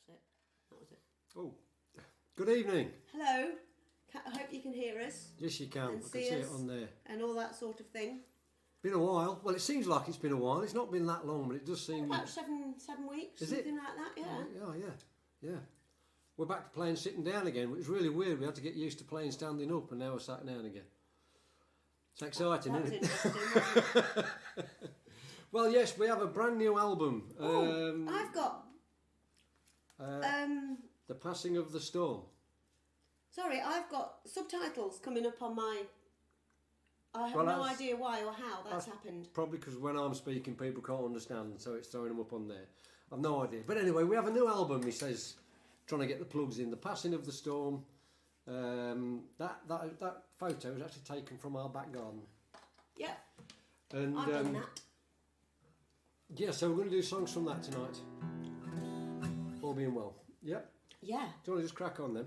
was it. That was it. Oh, good evening. Hello. I hope you can hear us. Yes, you can. I can see it on there. And all that sort of thing. Been a while. Well, it seems like it's been a while. It's not been that long, but it does seem... About 7 weeks, Is something it? like that, yeah. Oh, yeah. We're back to playing sitting down again. It was really weird. We had to get used to playing standing up, and now we're sat down again. It's exciting, That was isn't it? interesting, wasn't it? Well, yes, we have a brand new album. I've got... The Passing of the Storm. Sorry, I've got subtitles coming up on my... I have no idea why or how that's happened. Probably because when I'm speaking, people can't understand, so it's throwing them up on there. I've no idea. But anyway, we have a new album, he says, trying to get the plugs in. The Passing of the Storm. That photo was actually taken from our back garden. Yep. And, I've done that. Yeah, so we're going to do songs from that tonight. All being well. Yep. Yeah. Do you want to just crack on then?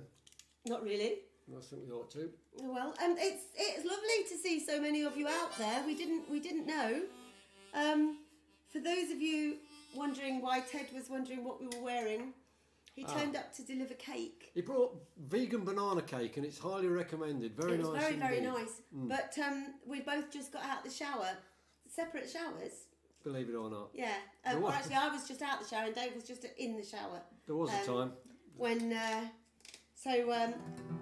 Not really. I think we ought to. Well, it's lovely to see so many of you out there. We didn't know. For those of you wondering why Ted was wondering what we were wearing, he turned up to deliver cake. He brought vegan banana cake, and it's highly recommended. Very nice. It was very indeed. nice. But we both just got out the shower, separate showers. Believe it or not. Yeah. Well, actually, I was just out the shower, and Dave was just in the shower. There was a time when.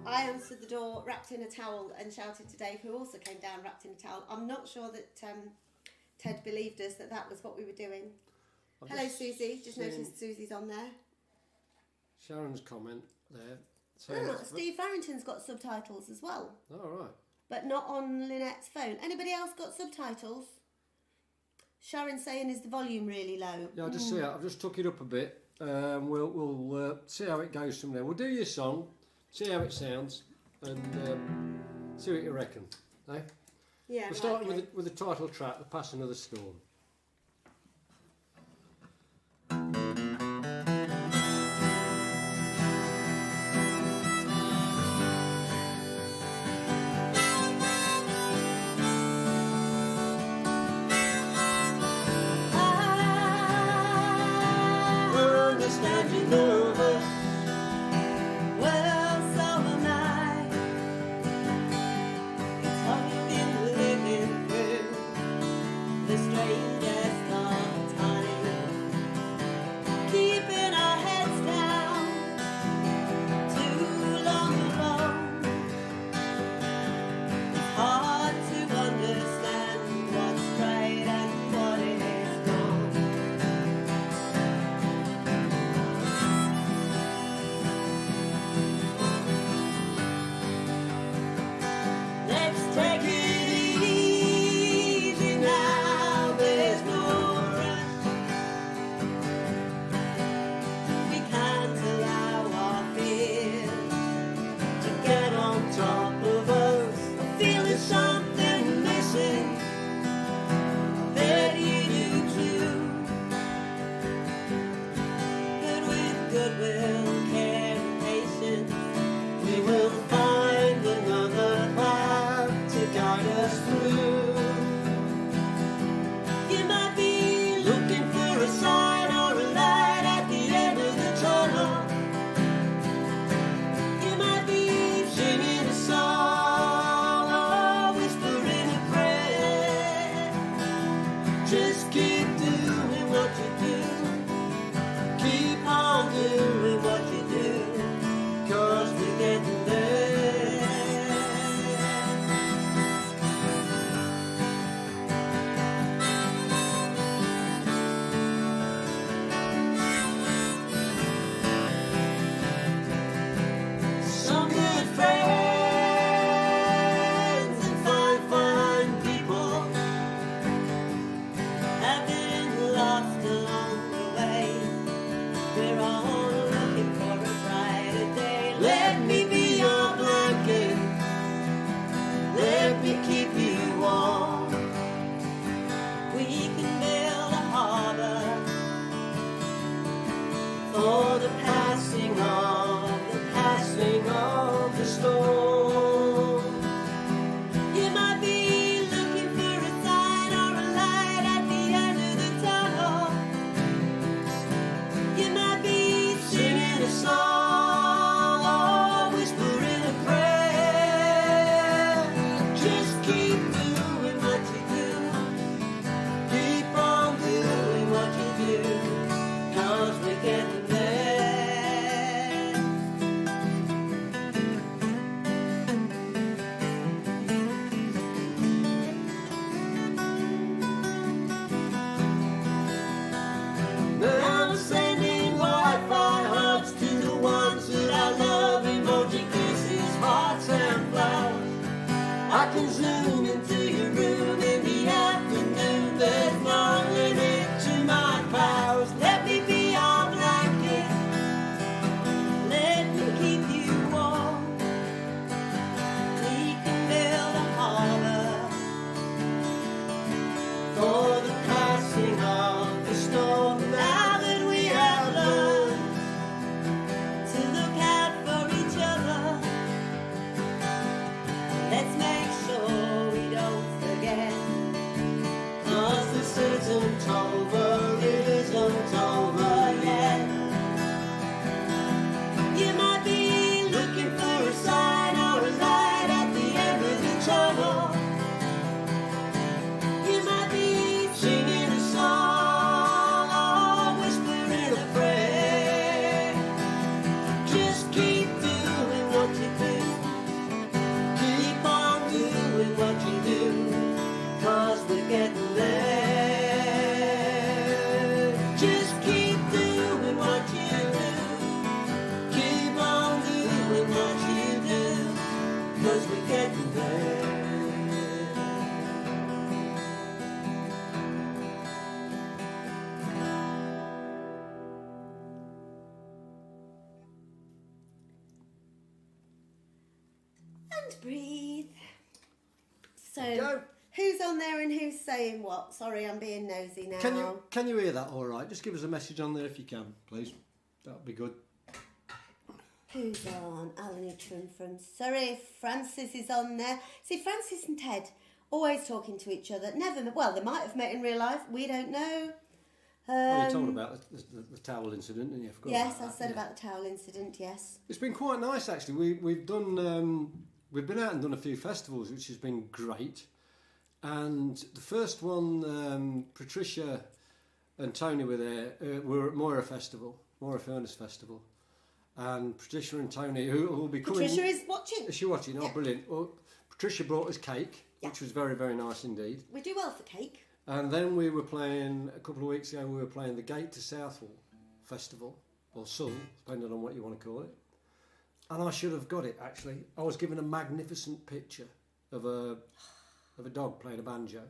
I answered the door, wrapped in a towel, and shouted to Dave, who also came down wrapped in a towel. I'm not sure that Ted believed us that was what we were doing. Hello, Susie. Just noticed Susie's on there. Sharon's comment there. Steve Farrington's got subtitles as well. Oh, right. But not on Lynette's phone. Anybody else got subtitles? Sharon's saying, is the volume really low? Yeah, I just see it. I've just took it up a bit. We'll see how it goes from there. We'll do your song, see how it sounds, and see what you reckon. Eh? Yeah. We'll start with the title track, "The Passing of the Storm." Standing nervous, well, so am I. It's hard been living through the strange 'cause we can't compare. And breathe. So, Go. who's on there and who's saying what? Sorry, I'm being nosy now. Can you hear that all right? Just give us a message on there if you can, please. That would be good. Who's on? Alan Itchman from Surrey. Francis is on there. See, Francis and Ted always talking to each other. Never. Well, they might have met in real life. We don't know. You told about the towel incident, didn't you? Forgot Yes, about I that, said yeah. about the towel incident. Yes. It's been quite nice actually. We've done we've been out and done a few festivals, which has been great. And the first one, Patricia and Tony were there. We were at Moira Furnace Festival, and Patricia and Tony, who will be coming. Patricia is watching. Is she watching? Oh, Yeah. brilliant! Well, Patricia brought us cake, Yeah. which was very, very nice indeed. We do well for cake. And then we were playing a couple of weeks ago. We were playing the Gate to Southall Festival, or Sull, depending on what you want to call it. And I should have got it actually. I was given a magnificent picture of a dog playing a banjo.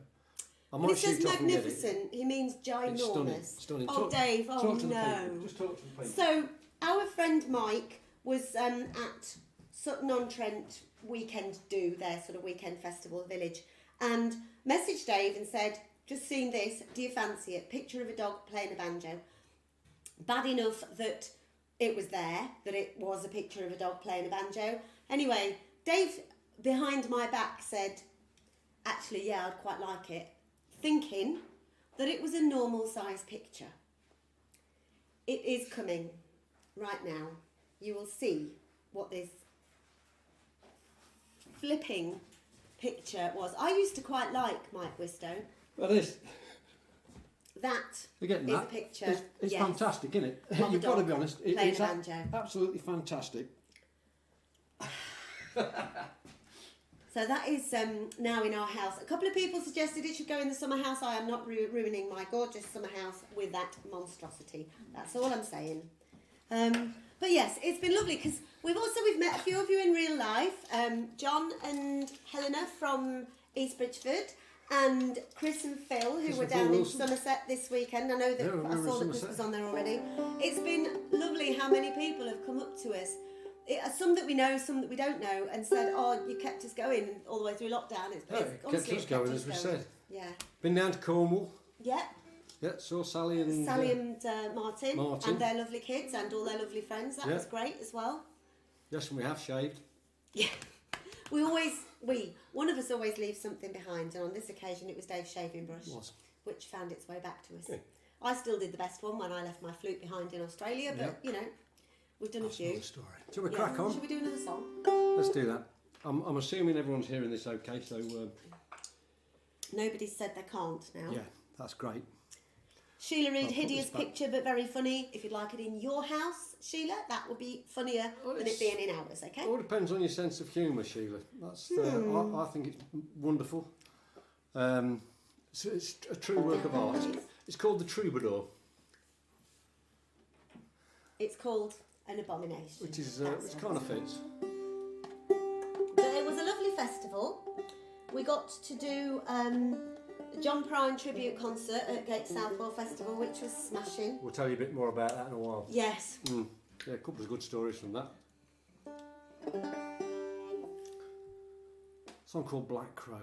I When might he says shoot off and get it. magnificent, he means ginormous. It's stunning. Stunning. Oh, Dave, oh talk to the no. people. Just talk to the people. So, our friend Mike was at Sutton-on-Trent Weekend Do, their sort of weekend festival village, and messaged Dave and said, just seen this, do you fancy it? Picture of a dog playing a banjo. Bad enough that it was there, that it was a picture of a dog playing a banjo. Anyway, Dave, behind my back, said, actually, yeah, I'd quite like it, thinking that it was a normal size picture. It is coming right now. You will see what this flipping picture was. I used to quite like Mike Wistow. Well, this. That You're getting is that. a picture. It's yes, fantastic, isn't it? of a You've got to dog be honest. playing It's a banjo. absolutely fantastic. So that is now in our house. A couple of people suggested it should go in the summer house. I am not ruining my gorgeous summer house with that monstrosity. That's all I'm saying. But yes, it's been lovely because we've met a few of you in real life. John and Helena from East Bridgeford, and Chris and Phil, who were down in Somerset this weekend. I know that Yeah, we I were saw in that Chris Somerset. was on there already. It's been lovely how many people have come up to us. Some that we know, some that we don't know, and said, "Oh, you kept us going all the way through lockdown." It's It honestly, kept us going, as we said. Yeah. Been down to Cornwall. Yeah. Yeah, saw Sally and Martin, Martin. and their lovely kids and all their lovely friends. That Yeah. was great as well. Yes, and we have shaved. Yeah. One of us always leaves something behind, and on this occasion it was Dave's shaving brush, Was. which found its way back to us. Yeah. I still did the best one when I left my flute behind in Australia, but Yeah. we've done That's a few. another story. Shall we Yeah. crack on? Should we do another song? Let's do that. I'm assuming everyone's hearing this okay, so Nobody's said they can't now. yeah, that's great. Sheila Reid, I'll put hideous this back. picture but very funny. If you'd like it in your house, Sheila, that would be funnier Well, than it it's- being in ours, okay? It all depends on your sense of humour, Sheila. That's I think it's wonderful. It's a true work of art. It's called The Troubadour, It's called An Abomination. which is That's which what kind it of is. fits. But it was a lovely festival. We got to do the John Prine tribute concert at Gate Southwell Festival, which was smashing. We'll tell you a bit more about that in a while. Yes. Yeah, a couple of good stories from that. A song called Black Crow.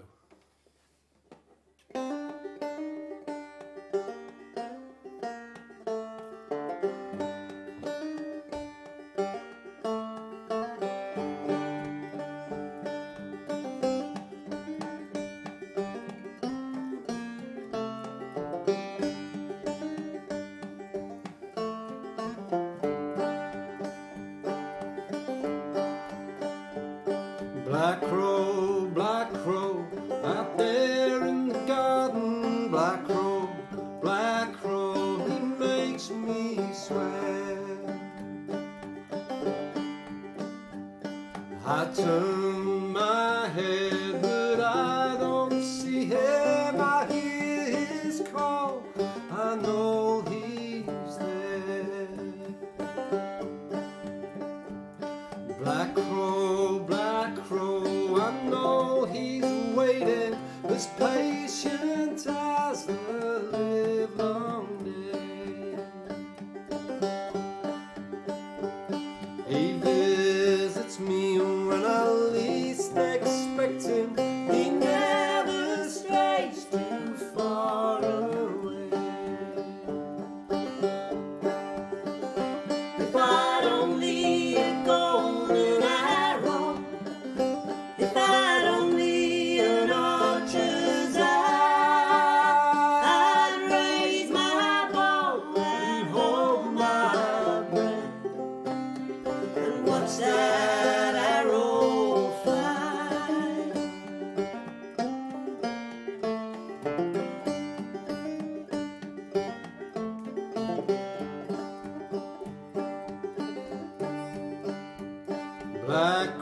Black crow, out there in the garden. Black crow, he makes me sweat. I turn my head, but I don't see him. I hear his call, I know he's there. Black crow, I know he's waiting, as patient as the livelong day. He visits me when I least expect him. He never strays too far away. If I'd only a golden arrow, if I'd only an archer's eye, I'd raise my bow and hold my breath and watch that arrow fly. Black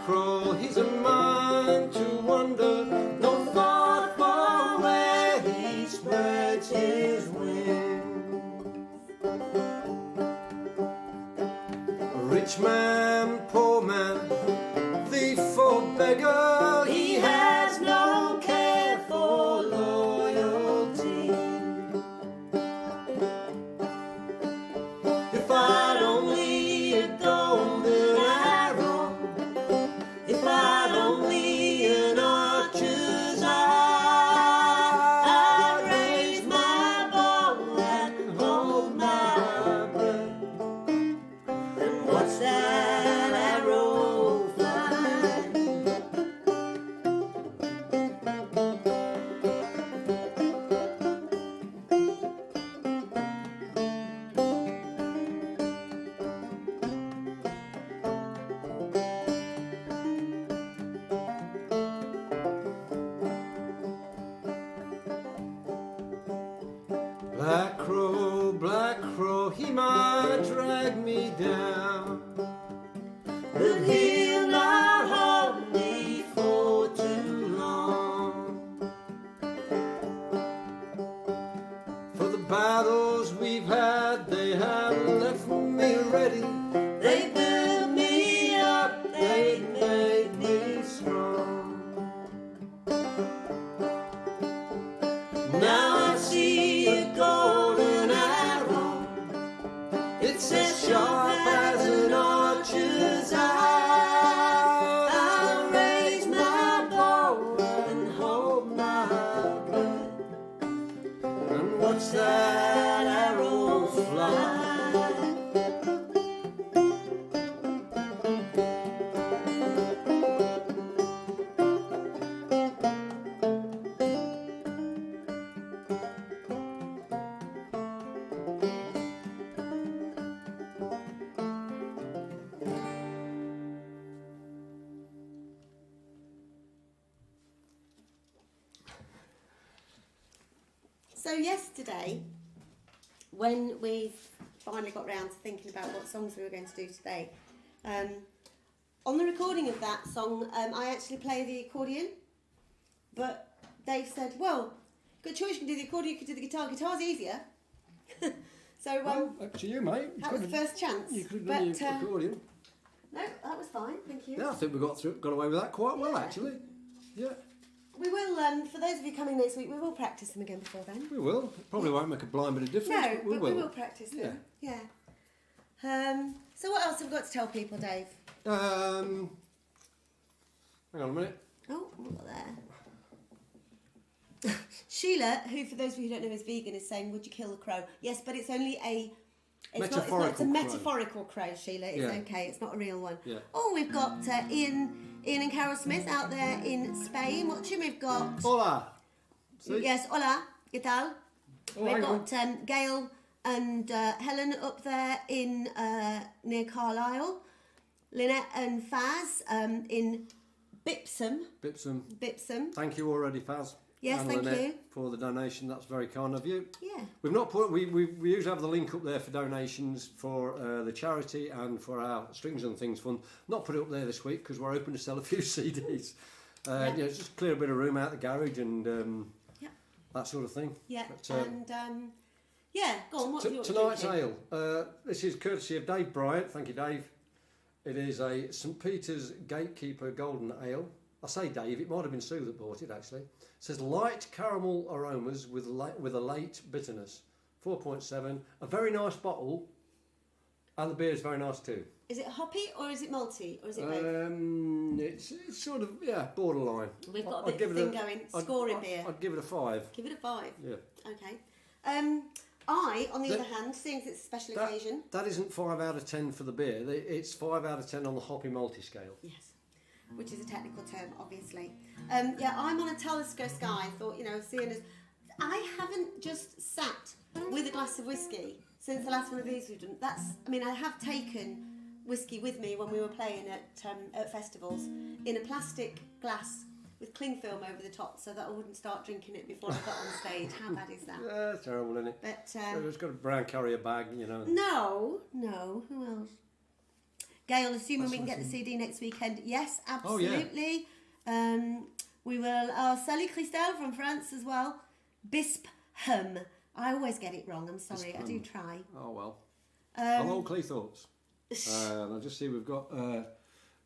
crow, he's a mind to wander. No far, far away he spreads his wings. Rich man, poor man, thief or beggar, he has no care for loyalty. If I'd only a golden arrow, if I'd only an archer's eye, I'd raise my bow and hold my breath and watch that arrow fly. Black crow, he might drag me down, but he'll not hold me for too long. For the battles we've had, they have left me ready. They build me up, they make me strong. Now I see a golden arrow, it's as sharp as an archer's eye. I'll raise my bow and hold my breath and watch that arrow fly. So yesterday, when we finally got round to thinking about what songs we were going to do today, on the recording of that song, I actually play the accordion, but Dave said, well, good choice, you can do the accordion, you can do the guitar. Guitar's easier. So Well, up to you, mate. that was the first chance. You could have done your accordion. No, that was fine, thank you. Yeah, I think we got away with that quite well, actually. Yeah, We will, for those of you coming next week, we will practice them again before then. we will. Probably won't make a blind bit of difference, No, but we but will. we will practice them. Yeah. So what else have we got to tell people, Dave? Hang on a minute. Oh, what got there? Sheila, who for those of you who don't know is vegan, is saying, would you kill the crow? Yes, but it's only a... It's a Metaphorical crow. metaphorical crow, Sheila. It's Yeah. okay. It's not a real one. Yeah. Oh, we've got Ian and Carol Smith out there in Spain watching. We've got... Hola. See? Yes, hola, ¿qué tal? Oh, We've hang on. got Gail and Helen up there in near Carlisle. Lynette and Faz in Bipsam. Bipsam. Thank you already, Faz. Yes, and thank Lynette, you. for the donation. That's very kind of you. Yeah. We've not put. We usually have the link up there for donations for the charity and for our Strings and Things fund. Not put it up there this week because we're hoping to sell a few CDs. Yeah. You know, just clear a bit of room out the garage and that sort of thing. Yeah. But, And yeah, go on. What tonight's ale. This is courtesy of Dave Bryant. Thank you, Dave. It is a St Peter's Gatekeeper Golden Ale. I say Dave, it might have been Sue that bought it actually. It says light caramel aromas with a late bitterness. 4.7. A very nice bottle, and the beer is very nice too. Is it hoppy or is it malty or is it both? It's sort of borderline. We've got a bit of thing going. Scoring beer. I'd give it a 5. Give it a 5. Yeah. Okay. On the other hand, seeing as it's a special occasion. That isn't 5 out of 10 for the beer. It's 5 out of 10 on the hoppy malty scale. Yes, which is a technical term, obviously. I'm on a Talisker Sky. I thought, seeing as I haven't just sat with a glass of whiskey since the last one of these we've done. I have taken whiskey with me when we were playing at festivals in a plastic glass with cling film over the top so that I wouldn't start drinking it before I got on stage. How bad is that? Yeah, it's terrible, isn't it? But it's got a brown carrier bag, No, who else? Gail, assuming we can get the CD next weekend. Yes, absolutely. Oh, yeah. We will. Sally Christelle from France as well. Bispham. I always get it wrong. I'm sorry. I do try. Oh well. Hello, Cleethorpes. I'll just see. We've got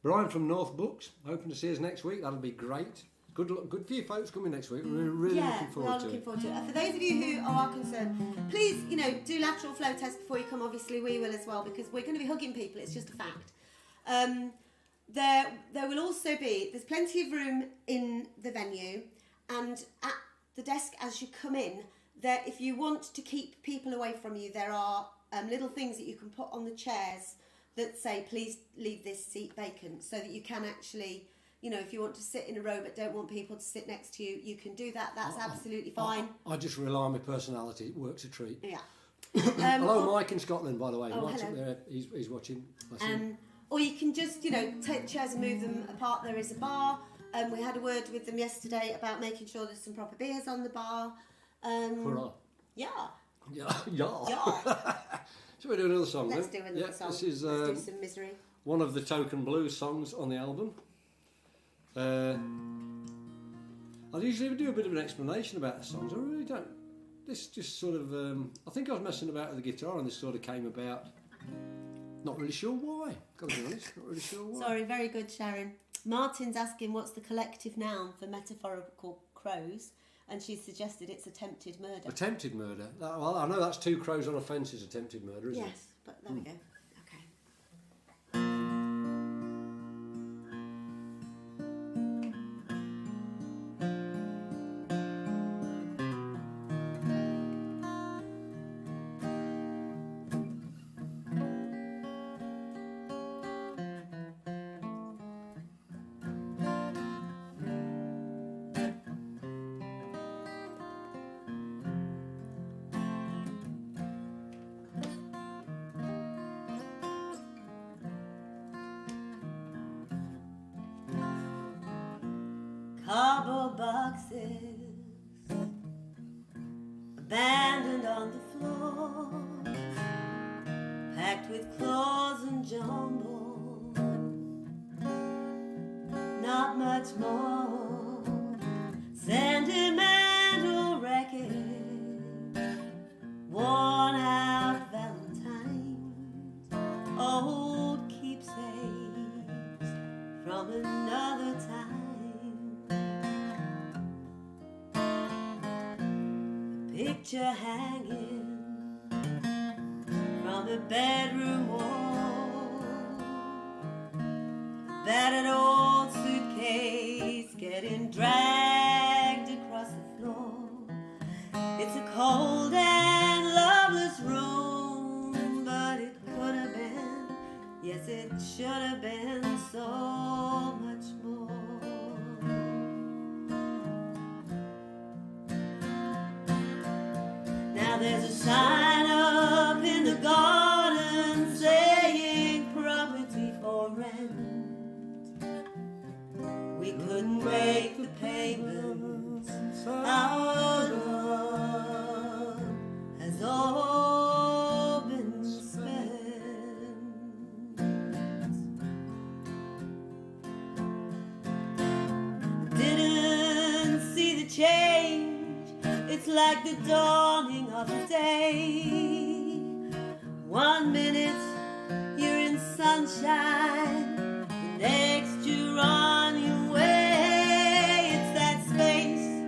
Brian from North Books. Hoping to see us next week. That'll be great. Good for you folks coming next week. We're really looking forward to it. For those of you who are concerned, please, do lateral flow test before you come. Obviously, we will as well because we're going to be hugging people. It's just a fact. There will also be. There's plenty of room in the venue, and at the desk as you come in, there, if you want to keep people away from you, there are little things that you can put on the chairs that say, please leave this seat vacant, so that you can actually, if you want to sit in a row but don't want people to sit next to you, you can do that. That's absolutely fine. I just rely on my personality. It works a treat. Yeah. Hello, Mike in Scotland, by the way. Oh, Mike's hello. up there. He's watching. Or you can just, take the chairs and move them apart. There is a bar. We had a word with them yesterday about making sure there's some proper beers on the bar. Hurrah. Yeah. Yeah. Shall we do another song Let's then? do another song. This is Let's do some Misery. one of the Token Blues songs on the album. I usually do a bit of an explanation about the songs. I really don't. This just sort of... I think I was messing about with the guitar and this sort of came about. Not really sure why. Gotta be honest, not really sure why. Sorry, very good, Sharon. Martin's asking what's the collective noun for metaphorical crows, and she's suggested it's attempted murder. Attempted murder. Well, I know that's 2 crows on a fence is attempted murder, isn't it? Yes, but there we go. Cardboard boxes abandoned on the floor, packed with clothes and jumble, not much more. Sentimental wreckage, worn out valentines, old keepsakes from another time. Picture hanging from a bedroom wall, battered old suitcase getting dragged across the floor. It's a cold and loveless room, but it could have been, yes it should have been so much more. Now there's a sign up in the garden saying property for rent. We couldn't make the payments. Our love has all been spent. Didn't see the change. It's like the dawning of a day. 1 minute you're in sun sunshine. The next you're on your way. It's that space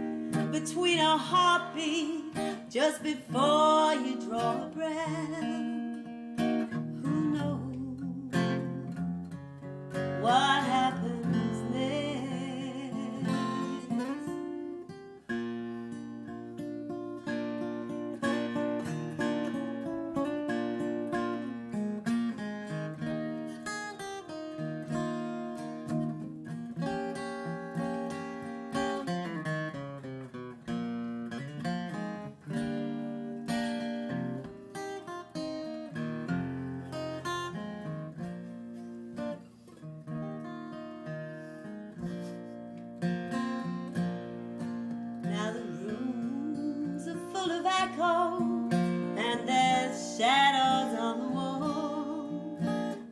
between a heartbeat just before you draw a breath. Who knows what happens next? Now the rooms are full of echo, and there's shadows on the wall.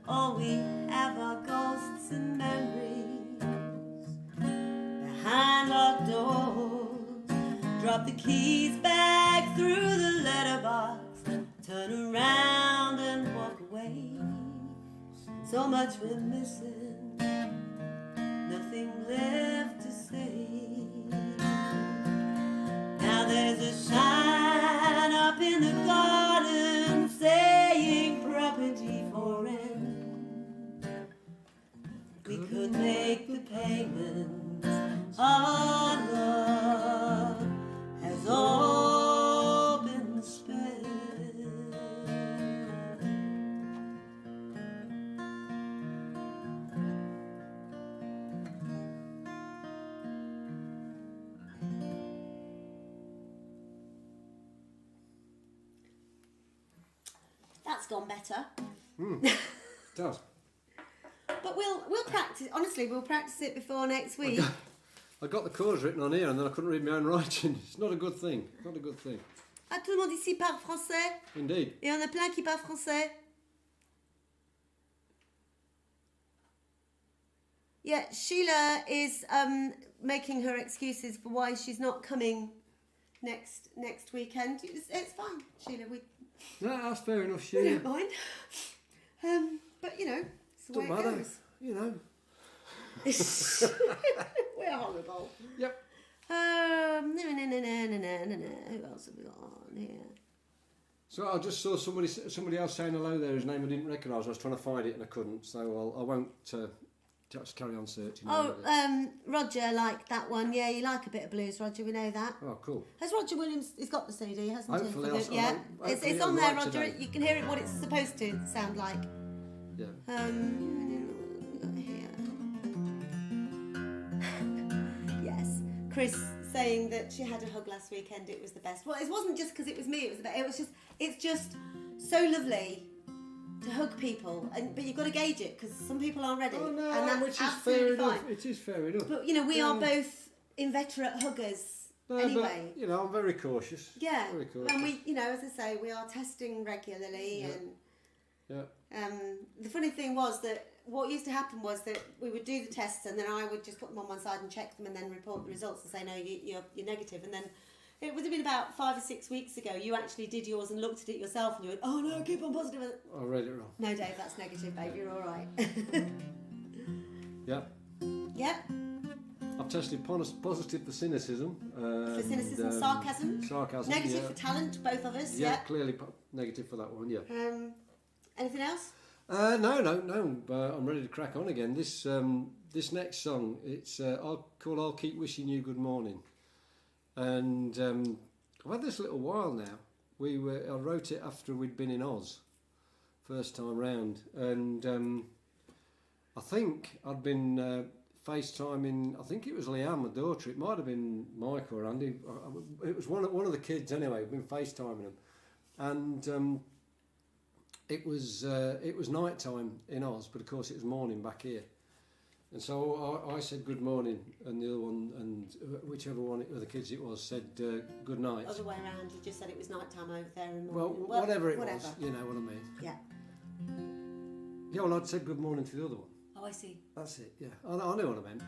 All we have are ghosts and memories behind locked doors. Drop the keys back through the letterbox, turn around and walk away. So much we're missing, nothing left to say. Now there's a sign up in the garden saying property for rent. We could make the payments. Our love has all been spent. That's gone better. It does. But we'll practice. Honestly, we'll practice it before next week. I got the chords written on here and then I couldn't read my own writing. It's not a good thing. Not a good thing. Ah, tout le monde ici parle français. Indeed. Et on a plein qui parlent français. Yeah, Sheila is making her excuses for why she's not coming next weekend. It's fine, Sheila. We No, that's fair enough, we Sheila. don't mind. But you know, it's the way Don't it matter. goes. You know. We're horrible. Yep. No. Who else have we got on here? So I just saw somebody else saying hello there, whose name I didn't recognise. I was trying to find it and I couldn't, so I won't just carry on searching. Oh, Roger liked that one. Yeah, you like a bit of blues, Roger. We know that. Oh, cool. Has Roger Williams? He's got the CD, hasn't Hopefully he? I'll- Yeah, hopefully it's I'll on there, write Roger. today. You can hear it what it's supposed to sound like. Yeah. Here. Yes, Chris saying that she had a hug last weekend. It was the best. Well, it wasn't just because it was me. It was the best. It's just so lovely to hug people, but you've got to gauge it because some people aren't ready, Oh no, and that's which is absolutely fair fine. enough. It is fair enough. But you know, we are both inveterate huggers No, anyway. but, you know, I'm very cautious. Yeah, Very cautious. and we, you know, as I say, we are testing regularly, Yeah. and Yeah. the funny thing was that what used to happen was that we would do the tests, and then I would just put them on one side and check them, and then report the results and say, no, you're negative, and then. It would have been about 5 or 6 weeks ago. You actually did yours and looked at it yourself, and you went, "Oh no, keep on positive." I read it wrong. No, Dave, that's negative, babe. You're all right. Yeah. Yep. I've tested positive for cynicism. For cynicism, sarcasm. Sarcasm. Negative yeah. for talent, both of us. Yeah, Yeah. clearly negative for that one. Yeah. Anything else? No. I'm ready to crack on again. This next song, it's I'll Keep Wishing You Good Morning, and I've had this a little while now. I wrote it after we'd been in Oz, first time round, and I think I'd been FaceTiming. I think it was Leanne, my daughter. It might have been Mike or Andy. It was one of the kids anyway. We've been FaceTiming them, and it was night time in Oz, but of course it was morning back here. And so I said good morning, and the other one, and whichever one of the kids it was, said good night. Other way around, you just said it was night time over there and Well, whatever it was, you know what I mean. Yeah. Yeah, well, I'd said good morning to the other one. Oh, I see. That's it. Yeah, I know what I meant.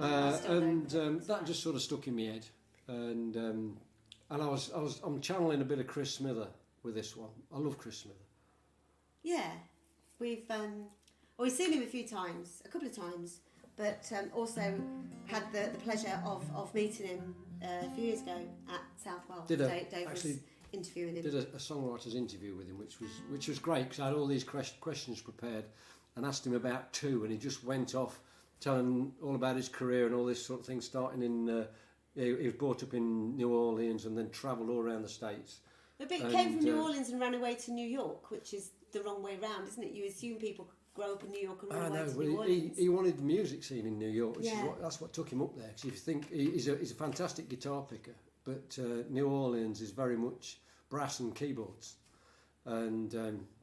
I still And don't. that just sort of stuck in my head, and I'm channeling a bit of Chris Smither with this one. I love Chris Smither. Yeah. We've Well, we've seen him a couple of times, but also had the pleasure of meeting him a few years ago at Southwell. Dave was interviewing him. Did a songwriter's interview with him, which was great, because I had all these questions prepared and asked him about 2, and he just went off telling all about his career and all this sort of thing, starting in... he was brought up in New Orleans and then travelled all around the States. But he came from New Orleans and ran away to New York, which is the wrong way round, isn't it? You assume people grow up in New York and run away to New Orleans. He wanted the music scene in New York, that's what took him up there. Because if you think, he's a fantastic guitar picker, but New Orleans is very much brass and keyboards. And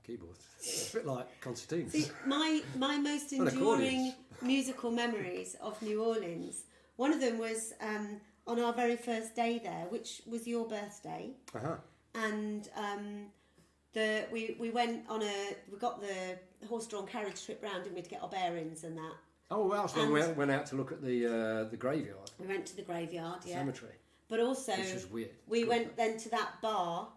keyboards. It's a bit like concertinas. See, my most enduring musical memories of New Orleans, one of them was on our very first day there, which was your birthday. Uh-huh. And we went on we got the horse-drawn carriage trip round, didn't we, to get our bearings and that. Oh, well, so we went out to look at the graveyard. We went to the graveyard, cemetery. But also, which was weird. We went then to that bar,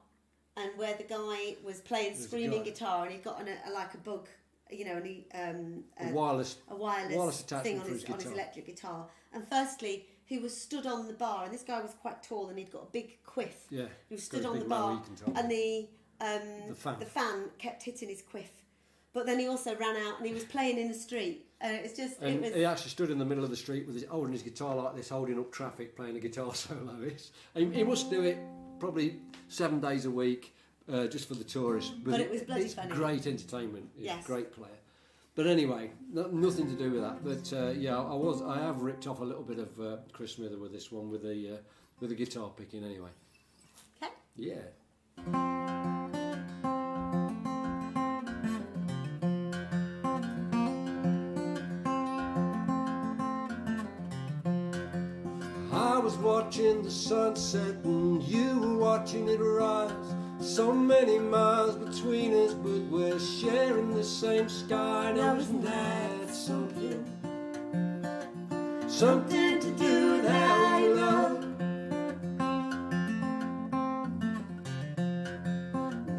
and where the guy was playing screaming guitar, and he'd got on a bug, you know, and he a wireless thing on his electric guitar. And firstly, he was stood on the bar, and this guy was quite tall, and he'd got a big quiff. Yeah. He was stood on the bar, and the fan kept hitting his quiff. But then he also ran out, and he was playing in the street. It's just. He actually stood in the middle of the street with holding his guitar like this, holding up traffic, playing a guitar solo. He must do it probably 7 days a week, just for the tourists. But it was bloody funny. Great entertainment. Yes. Great player. But anyway, nothing to do with that. But I have ripped off a little bit of Chris Smither with this one, with the guitar picking. Anyway. Okay. Yeah. I was watching the sunset and you were watching it rise. So many miles between us, but we're sharing the same sky. Now isn't that something? Something to do with how you love.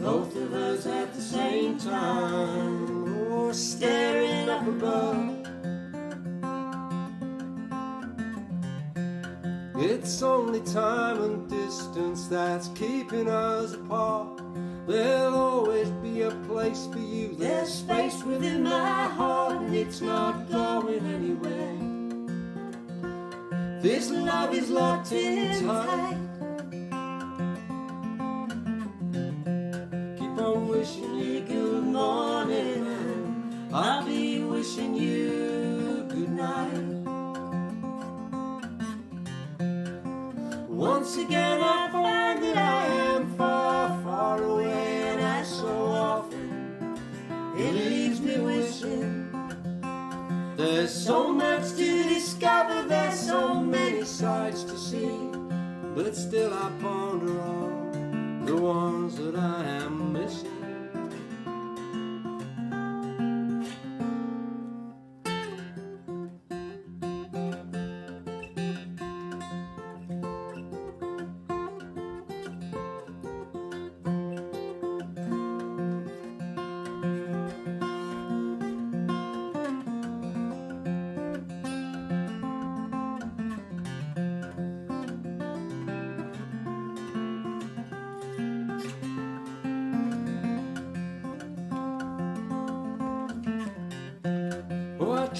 Both of us at the same time, or staring up above. It's only time and distance that's keeping us apart. There'll always be a place for you. There's space within my heart, and it's not going anywhere. This love is locked in tight. Keep on wishing you good morning, and I'll be wishing you good night. Once again I find that I am far, far away, and as so often it leaves me wishing. There's so much to discover, there's so many sights to see, but still I ponder on the ones that I am missing.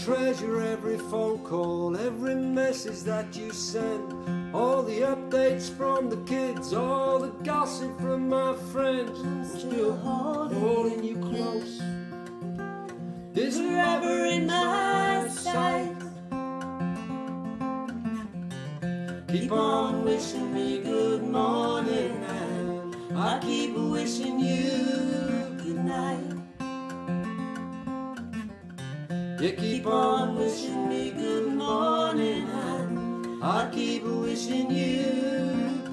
Treasure every phone call, every message that you send, all the updates from the kids, all the gossip from my friends. I'm still holding you close. This forever in my sight. Keep on wishing me good morning, and I keep wishing you good night. You keep on wishing me good morning, and I keep wishing you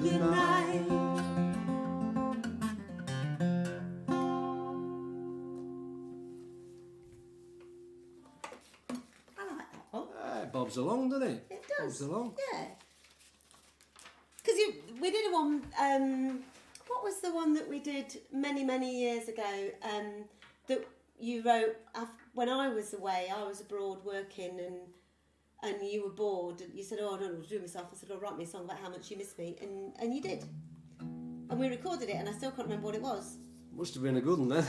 good night. I like that one. It bobs along, doesn't it? It does. Bobs along. Yeah. Because we did a one. What was the one that we did many years ago? That you wrote when I was away. I was abroad working, and you were bored. And you said, "Oh, I don't know what to do with myself." I said, "Oh, write me a song about how much you miss me," and you did. And we recorded it, and I still can't remember what it was. Must have been a good one then.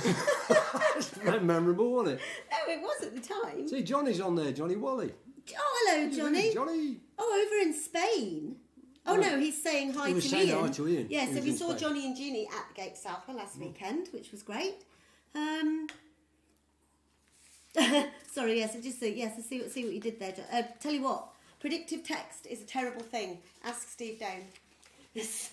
It's very memorable, wasn't it? No, it was at the time. See, Johnny's on there, Johnny Wally. Oh, hello, Johnny. Johnny. Oh, over in Spain. Oh no, he's saying hi He was to saying Ian. hi to Ian. Yeah, He so was we in saw Spain. Johnny and Jeannie at the Gate Southwell last weekend, which was great. Sorry, yes, I just I see what you did there. Tell you what, predictive text is a terrible thing. Ask Steve Down. He's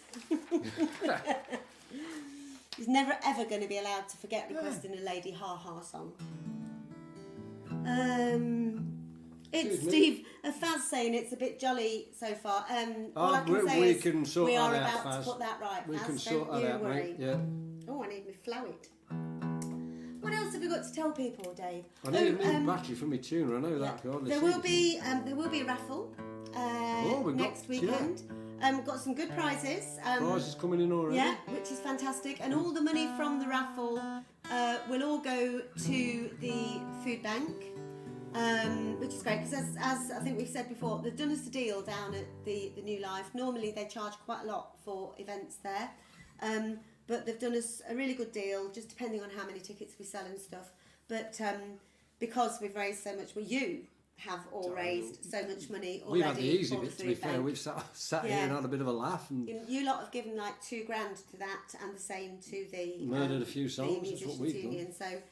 never ever going to be allowed to forget requesting a Lady Ha Ha song. It's Excuse me. Steve, Faz saying it's a bit jolly so far. All I can say we is can sort we are that out, about Faz. to put that right. We Faz, can don't sort that you out, worry. mate. Yeah. Oh, I need my flowet. What else have we got to tell people, Dave? I need a new battery for my tuner. I know that. God, There will be a raffle we've got- next weekend. We've got some good prizes. Prizes coming in already. Yeah, which is fantastic. And all the money from the raffle will all go to the food bank, which is great because as I think we've said before, they've done us a deal down at the New Life. Normally they charge quite a lot for events there, but they've done us a really good deal, just depending on how many tickets we sell and stuff. But because we've raised so much, you have all raised so much money already. We've had the easy for the bit, to be food fair. bank. We've sat Yeah. here and had a bit of a laugh and You lot have given like $2,000 to that, and the same to the murdered a few songs. the That's what Musicians we've done. Union. So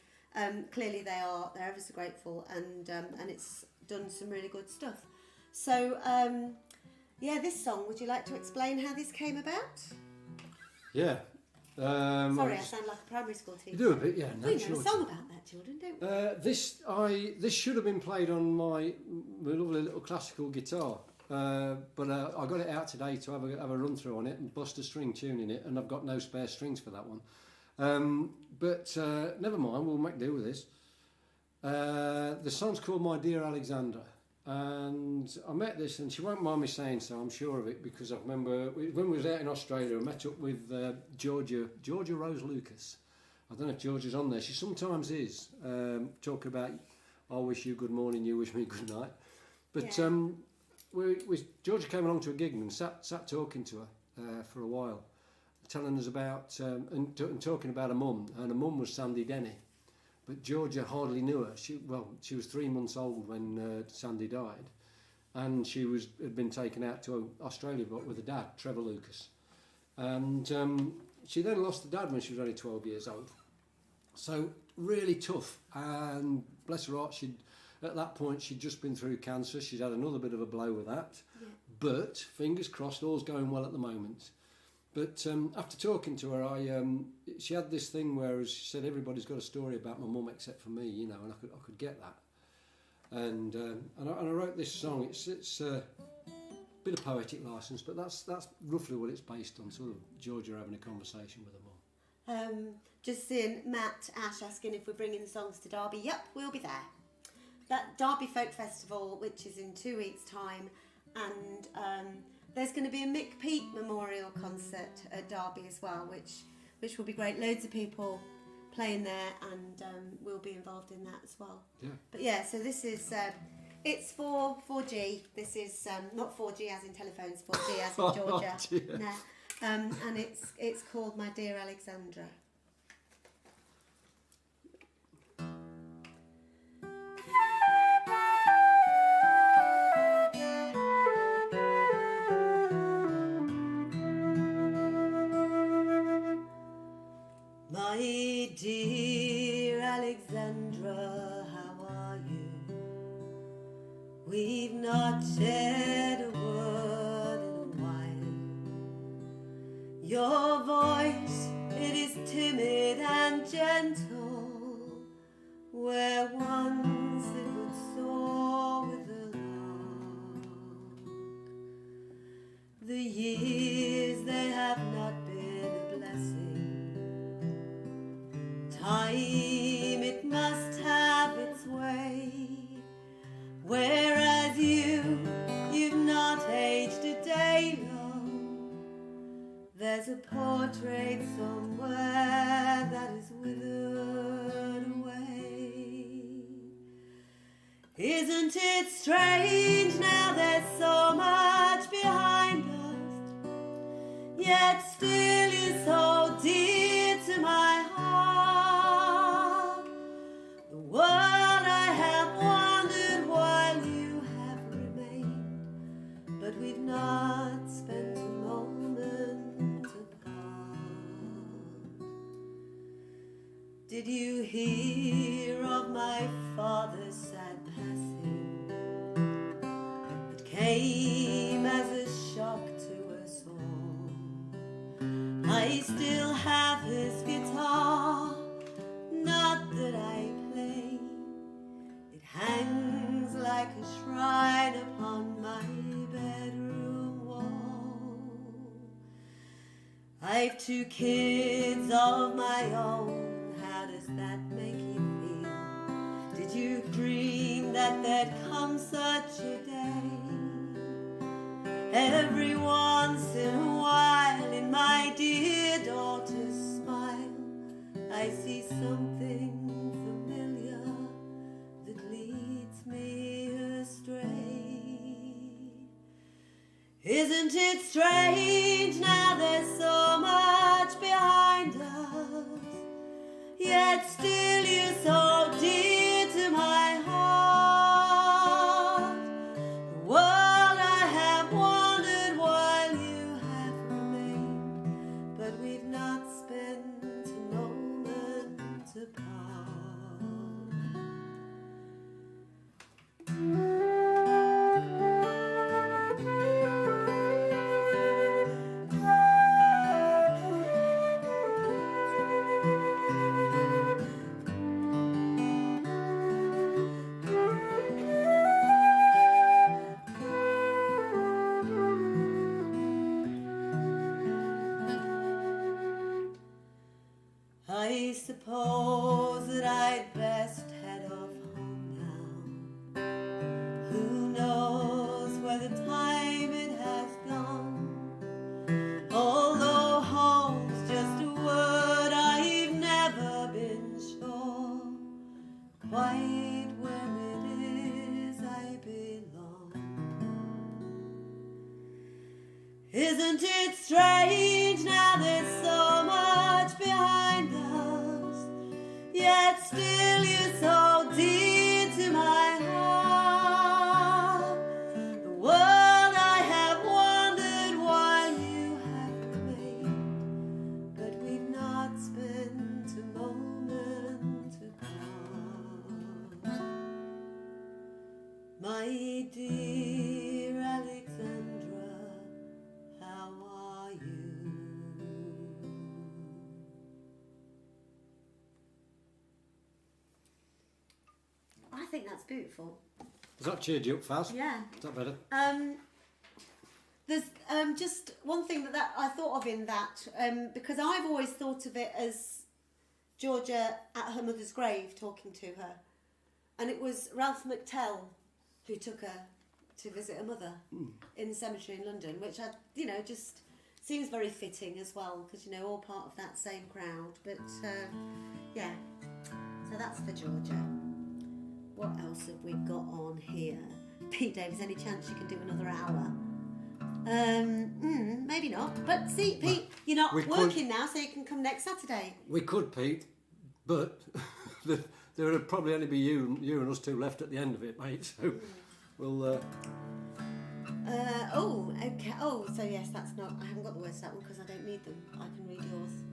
clearly they're ever so grateful, and it's done some really good stuff. So this song. Would you like to explain how this came about? Yeah. Sorry, I sound like a primary school teacher. You do a bit, yeah. No, We know sure. a song about that, children, don't we? This should have been played on my lovely little classical guitar, but I got it out today to have a run through on it and bust a string tuning it, and I've got no spare strings for that one. But never mind, we'll make do with this. The song's called My Dear Alexandra, and I met this, and she won't mind me saying so, I'm sure of it, because I remember when we was out in Australia, I met up with Georgia Rose Lucas. I don't know if Georgia's on there. She sometimes is, talking about, I wish you good morning, you wish me good night. But Yeah. Georgia came along to a gig and sat talking to her for a while, telling us about, and talking about her mum, and her mum was Sandy Denny. But Georgia hardly knew her. She was 3 months old when Sandy died, and she had been taken out to Australia with her dad, Trevor Lucas. And she then lost her dad when she was only 12 years old. So really tough. And bless her heart, at that point she'd just been through cancer. She'd had another bit of a blow with that. Yeah. But fingers crossed, all's going well at the moment. But after talking to her, she had this thing where she said everybody's got a story about my mum except for me, you know, and I could get that. And I wrote this song. It's a bit of poetic license, but that's roughly what it's based on. Sort of Georgia having a conversation with her mum. Just seeing Matt Ash asking if we're bringing songs to Derby. Yep, we'll be there. That Derby Folk Festival, which is in 2 weeks' time, and there's going to be a Mick Peake Memorial Concert at Derby as well, which will be great. Loads of people playing there, and we'll be involved in that as well. Yeah. But yeah, so this is it's 4G. This is not 4G as in telephones, 4G as in Georgia. Oh, dear. No. And it's called My Dear Alexandra. My dear Alexandra, how are you? We've not said a word in a while. Your voice, it is timid and gentle, where once it would soar with a lark. The years, they have not been a blessing. Time, it must have its way, whereas you've not aged a day long. There's a portrait somewhere that is withered away. Isn't it strange now there's so much behind us, yet still you're so dear to my heart. The world I have wandered while you have remained, but we've not spent a moment apart. Did you hear of my father's sad passing? It came as a shock to us all. I still have his guitar, not that I play. It hangs like a shrine upon my bedroom wall. I've 2 kids of my own. How does that make you feel? Did you dream that there'd come such a day? Every once in a while in my dear daughter's smile, I see something familiar that leads me astray. Isn't it strange now there's so much behind us, yet still you're so dear to my heart. The world I have wandered while you have remained, but we've not spent a moment apart. I suppose that I'd best head off home now. Who knows where the time it has gone? Although home's just a word, I've never been sure quite where it is I belong. Isn't it strange now there's so much behind us, yet still you're so dear to my heart. The world I have wandered while you have remained, but we've not spent a moment apart. My dear Alexandra, how are you? I think that's beautiful. Has that cheered you up, Faz? Yeah. Is that better? There's just one thing that I thought of in that, because I've always thought of it as Georgia at her mother's grave talking to her, and it was Ralph McTell who took her to visit her mother in the cemetery in London, which just seems very fitting as well, because all part of that same crowd. But yeah, so that's for Georgia. What else have we got on here? Pete Davis, any chance you can do another hour? Maybe not. But see, Pete, you're not working now, so you can come next Saturday. We could, Pete, but there would probably only be you and us 2 left at the end of it, mate. So we'll. Okay. Oh, so yes, that's not. I haven't got the words to that one because I don't need them. I can read yours.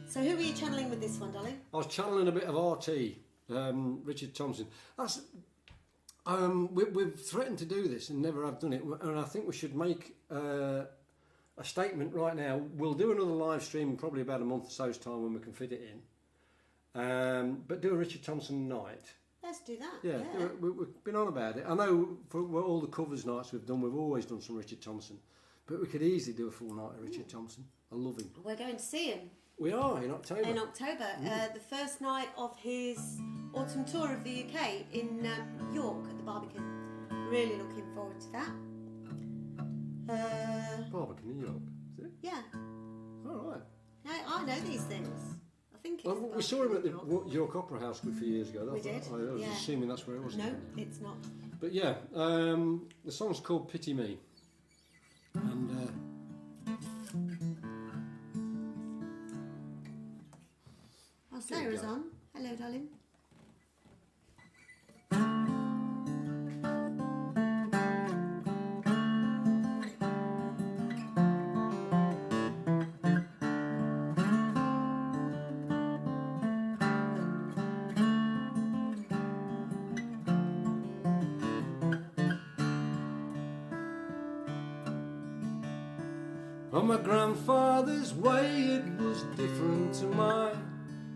So who are you channeling with this one, Dolly? I was channeling a bit of RT, Richard Thompson. That's. We've threatened to do this and never have done it, and I think we should make a statement right now. We'll do another live stream in probably about a month or so's time when we can fit it in. But do a Richard Thompson night. Let's do that. Yeah. We've been on about it. I know for all the covers nights we've done, we've always done some Richard Thompson, but we could easily do a full night of Richard Thompson. I love him. We're going to see him. We are in October. In October, the first night of his autumn tour of the UK in York at the Barbican. Really looking forward to that. Barbican in York, is it? Yeah. All right. I know these things. think it's. Well, we saw him at the York Opera House a few years ago. We did, I was yeah. assuming that's where it was. No, it's not. But yeah, the song's called Pity Me. And Oh, Sarah's on. Hello, darling. on my grandfather's way it was different to mine.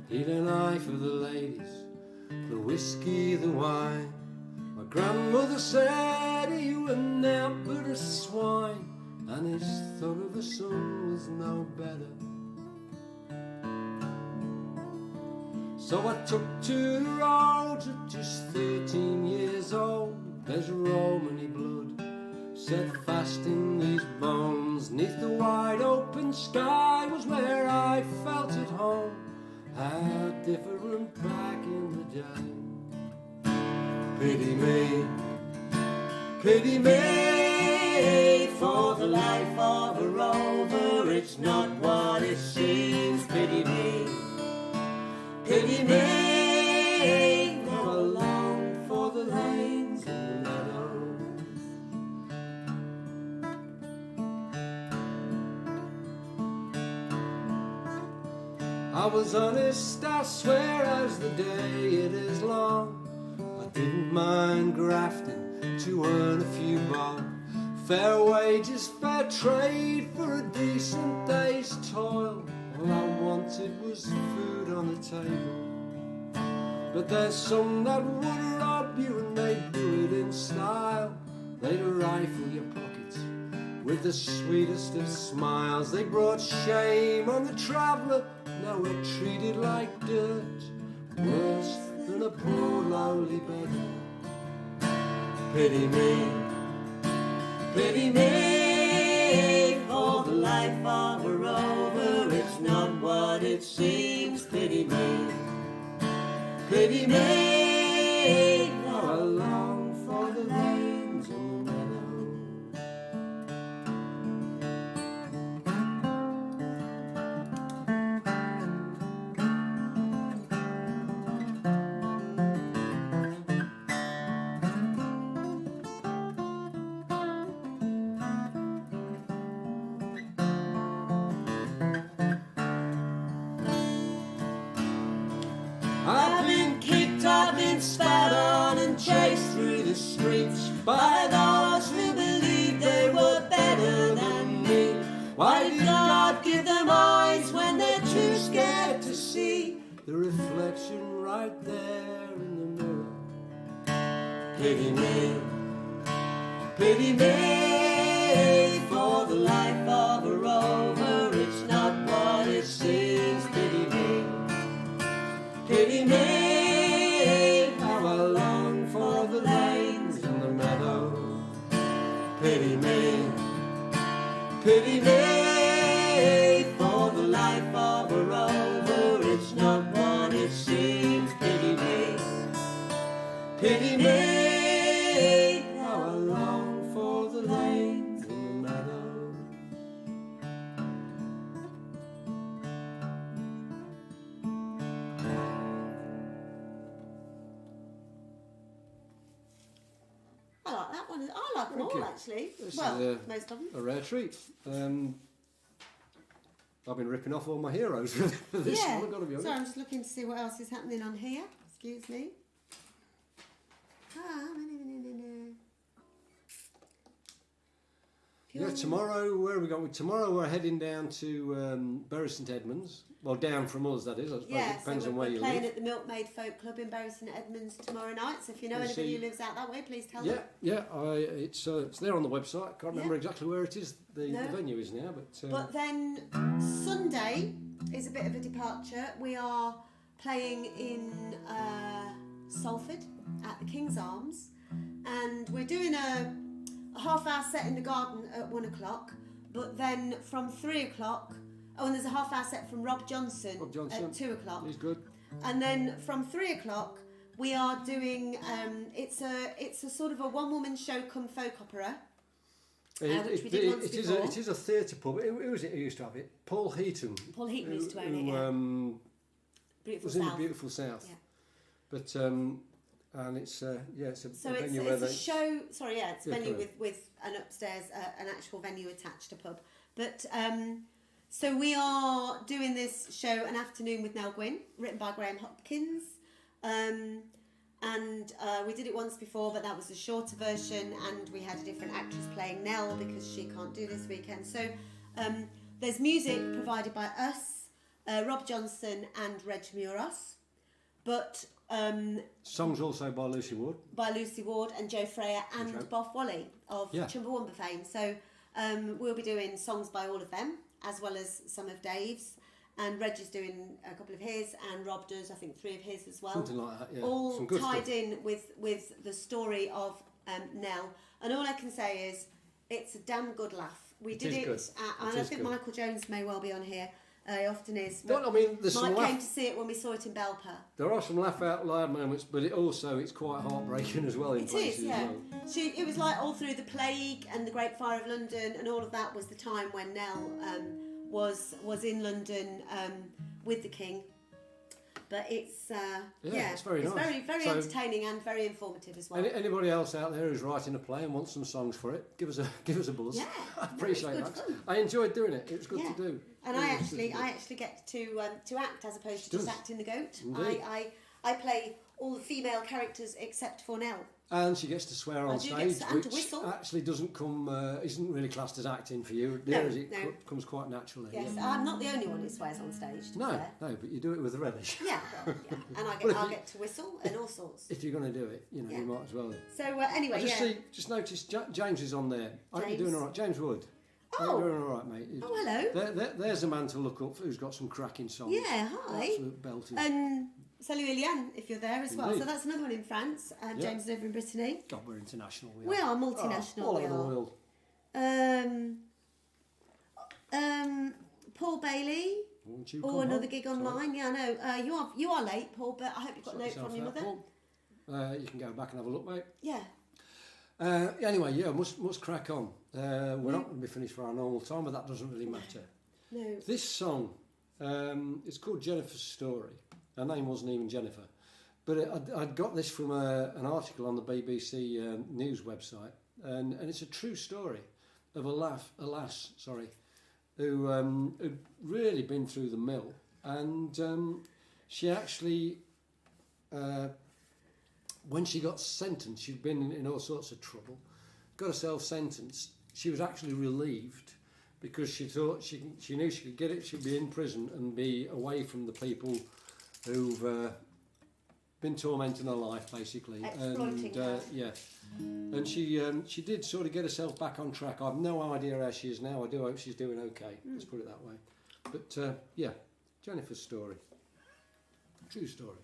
He'd an eye for the ladies, the whiskey, the wine. My grandmother said he were naught but a swine, and his thought of a son was no better. So I took to the roads at just 13 years old. There's Romany blood set fast in these bones. 'Neath the wide open sky was where I felt at home. How different back in the day. Pity me for the life of a rover. It's not what it seems. Pity me, now I long for the lanes and the meadows. I was honest, I swear, as the day it is long. I didn't mind grafting to earn a few bob. Fair wages, fair trade for a decent day's toil. All I wanted was food on the table. But there's some that would rob you and they'd do it in style. They'd rifle your pockets with the sweetest of smiles. They brought shame on the traveller, now we're treated like dirt, worse than a poor lowly beggar. Pity me for the life of a rover. It's not what it seems. Pity me, now I long for the lanes and the meadows. I've been kicked, I've been spat on and chased through the streets by those who believed they were better than me. Why did God give them eyes when they're too scared to see the reflection right there in the mirror? Pity me for the life of a rover. It's not what it seems. Pity me, how I long for the lanes and the meadows. Pity me for the life of a rover. It's not what it seems. Pity me, how I long for the lanes and the meadows. I like that one. I like them Thank all you. actually. This Well, is most of them. a rare treat. I've been ripping off all my heroes for this Yeah. one, I've got to be honest. So I'm just looking to see what else is happening on here. Excuse me. Yeah, tomorrow, where have we got? Tomorrow we're heading down to Bury St Edmunds. Well, down from us, that is. I suppose Yeah, it depends so on we're where you playing live. at the Milkmaid Folk Club in Bury St Edmunds tomorrow night. So if you know We'll anybody see. who lives out that way, please tell Yeah, them. yeah, it's there on the website. Can't remember Yeah. exactly where it is. The No. venue is now, but But then Sunday is a bit of a departure. We are playing in Salford at the King's Arms, and we're doing a half-hour set in the garden at 1 o'clock. But then from 3 o'clock, Oh, and there's a half-hour set from Rob Johnson, at 2 o'clock. He's good. And then from 3 o'clock, we are doing. It's a sort of a one-woman show come folk opera. Which we did once before. It is a theatre pub. Who was it who used to have it? Paul Heaton. Paul Heaton used to own it, yeah. Beautiful was South. in the Beautiful South. Yeah. But, and it's a venue where it's a show, sorry, yeah, it's a venue correct. with an upstairs, an actual venue attached to pub. But, so we are doing this show, An Afternoon with Nell Gwynn, written by Graham Hopkins. And we did it once before, but that was a shorter version, and we had a different actress playing Nell because she can't do this weekend. So there's music provided by us, Rob Johnson and Reg Muros, but songs also by Lucy Ward. By Lucy Ward and Joe Freya and Boff Wally of Chumbawamba fame. So we'll be doing songs by all of them, as well as some of Dave's. And Reg is doing a couple of his, and Rob does, I think, 3 of his as well. Something like that, yeah. All Some good tied stuff. in with the story of Nell. And all I can say is, it's a damn good laugh. We did it, and I think Michael Jones may well be on here. He often is. But Well, I mean, there's some Mike came laugh. to see it when we saw it in Belper. There are some laugh out loud moments, but it's quite heartbreaking as well in It places is, yeah. as well. It was like all through the plague and the Great Fire of London, and all of that was the time when Nell was in London with the King. But it's it's very nice. very So- entertaining and very informative as well. Anybody else out there who's writing a play and wants some songs for it, give us a buzz. Yeah, I appreciate no, it's that. good fun. I enjoyed doing it. It was good to do. And It I was good to do. actually get to act as opposed to She just does. acting the goat. Indeed. I play all the female characters except for Nell. And she gets to swear on I do stage, get to- and to which whistle. actually isn't really classed as acting for you, No, as it no. comes quite naturally. Yes, I'm not the only one who swears on stage. To be No, fair. no, but you do it with relish. Yeah, well, yeah. And Well, I'll get to whistle and all sorts. If you're going to do it, you might as well. So anyway, I just noticed James is on there. I hope you're doing all right. James Wood. I hope you're doing all right, mate. Oh, hello. There's a man to look up who's got some cracking songs. Yeah, hi. Absolute belters. And Salut Eliane, if you're there as well. Indeed. So that's another one in France. James is over in Brittany. God, we're international. We are multinational. all we over the are. world. Paul Bailey. Won't you Oh, come another home? gig online. Yeah, I know. You are late, Paul, but I hope you've got a Sort note from yourself your out, mother. Paul. You can go back and have a look, mate. Yeah. Anyway, must crack on. We're not going to be finished for our normal time, but that doesn't really matter. No. This song, it's called Jennifer's Story. Her name wasn't even Jennifer. But I'd got this from an article on the BBC news website, and it's a true story of a lass, who'd really been through the mill, and she actually, when she got sentenced, she'd been in all sorts of trouble, got herself sentenced. She was actually relieved because she thought she knew she could get it. She'd be in prison and be away from the people who've been tormenting her life, basically. Exploiting her. And she did sort of get herself back on track. I've no idea how she is now. I do hope she's doing okay. Let's put it that way. But Jennifer's story, true story.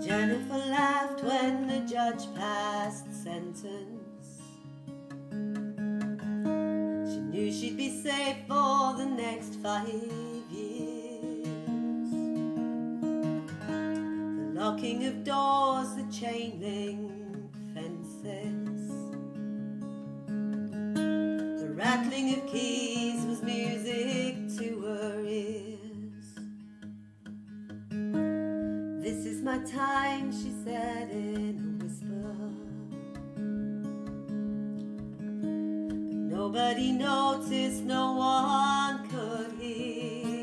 Jennifer laughed when the judge passed sentence. She knew she'd be safe for the next 5 years. The locking of doors, the chain link fences, the rattling of keys was music to her ears. This is my time, she said in a whisper, but nobody noticed, no one could hear.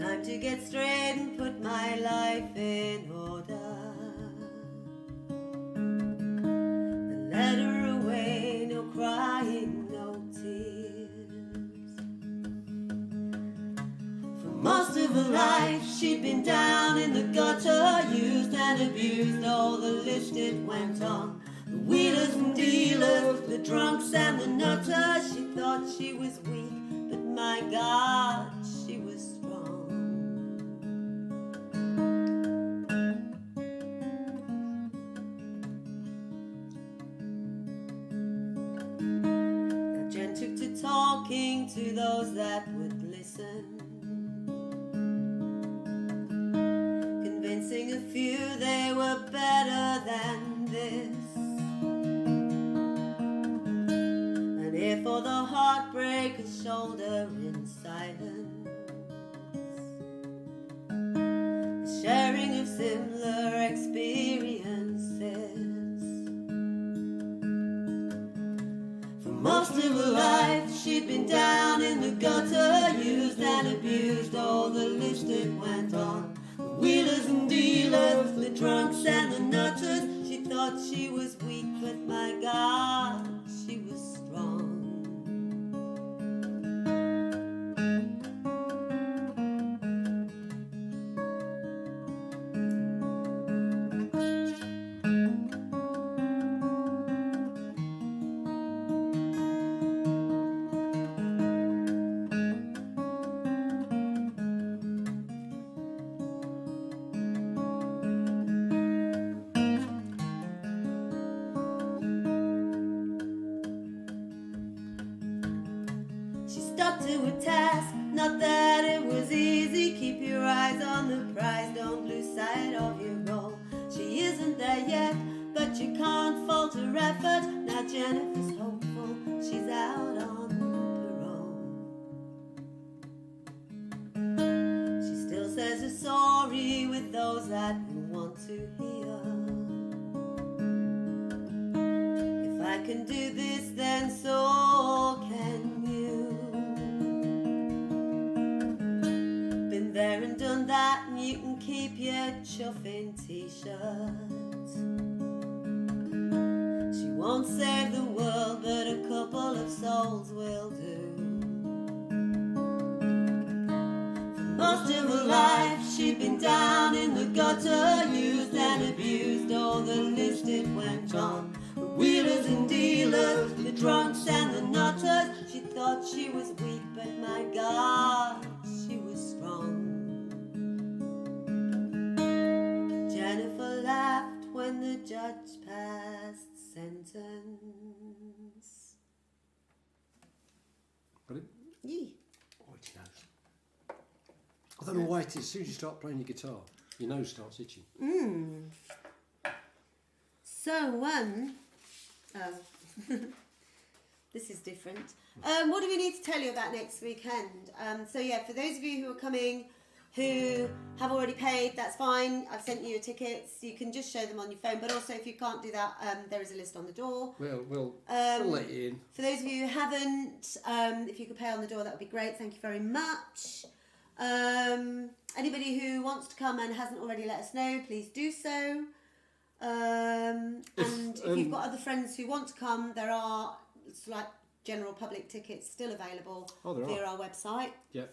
Time to get straight and put my life in order, and let her away, no crying, no tears. Most of her life she'd been down in the gutter, used and abused, oh the list it went on. The wheelers and dealers, the drunks and the nutters. She thought she was weak, but my God, she was strong. Now Jen took to talking to those that would listen, convincing a few they were better than this. And here for the heartbreaker's shoulder in silence, the sharing of similar experiences. For most of her life she'd been down in the gutter, used and abused, all the list it went on. The wheelers and dealers, the drunks and the nutters. She thought she was weak, but my God, she was strong. She stuck to her task, not that it was easy. Keep your eyes on the prize, don't lose sight of your goal. She isn't there yet, but you can't fault her effort. Now Jennifer's hopeful, she's out on parole. She still says her sorry with those that you want to hear. If I can do this, then so can you. Been there and done that, and you can keep your chuffing t-shirt. She won't save the world, but a couple of souls will do. For most of her life she'd been down in the gutter, used and abused, all the list it went on. The wheelers and dealers, the drunks and the nutters. She thought she was weak, but my God, she was strong. Jennifer laughed when the judge passed sentence. Got it? Yee. Oh, it's your nose. I don't know why it is. As soon as you start playing your guitar, your nose starts itching. So, this is different. What do we need to tell you about next weekend? So yeah, for those of you who are coming who have already paid, that's fine. I've sent you your tickets. You can just show them on your phone. But also, if you can't do that, there is a list on the door. We'll let you in. For those of you who haven't, if you could pay on the door, that would be great. Thank you very much. Anybody who wants to come and hasn't already let us know, please do so. And if you've got other friends who want to come, there are like general public tickets still available via our website. Yeah.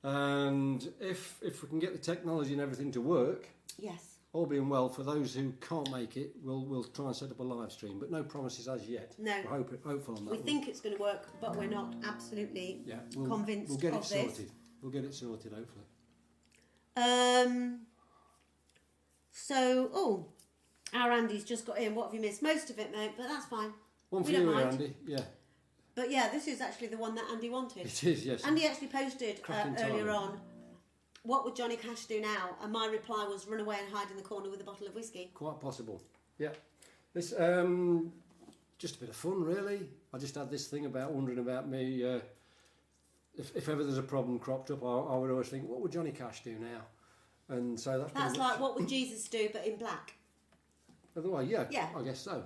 And if we can get the technology and everything to work, yes, all being well, for those who can't make it, we'll try and set up a live stream, but no promises as yet. No. We're hopeful on that. We think it's going to work, but we're not absolutely convinced we'll get of it sorted. this. We'll get it sorted, hopefully. So, our Andy's just got in. What have you missed? Most of it, mate, but that's fine. One for We don't you, mind. Andy. Yeah. But yeah, this is actually the one that Andy wanted. It is, yes. Andy actually posted Cracking earlier time. on, what would Johnny Cash do now? And my reply was run away and hide in the corner with a bottle of whiskey. Quite possible. Yeah. This just a bit of fun, really. I just had this thing about wondering about me. If ever there's a problem cropped up, I would always think, what would Johnny Cash do now? And so that's like what would Jesus do, but in black. Well, yeah. Yeah. I guess so.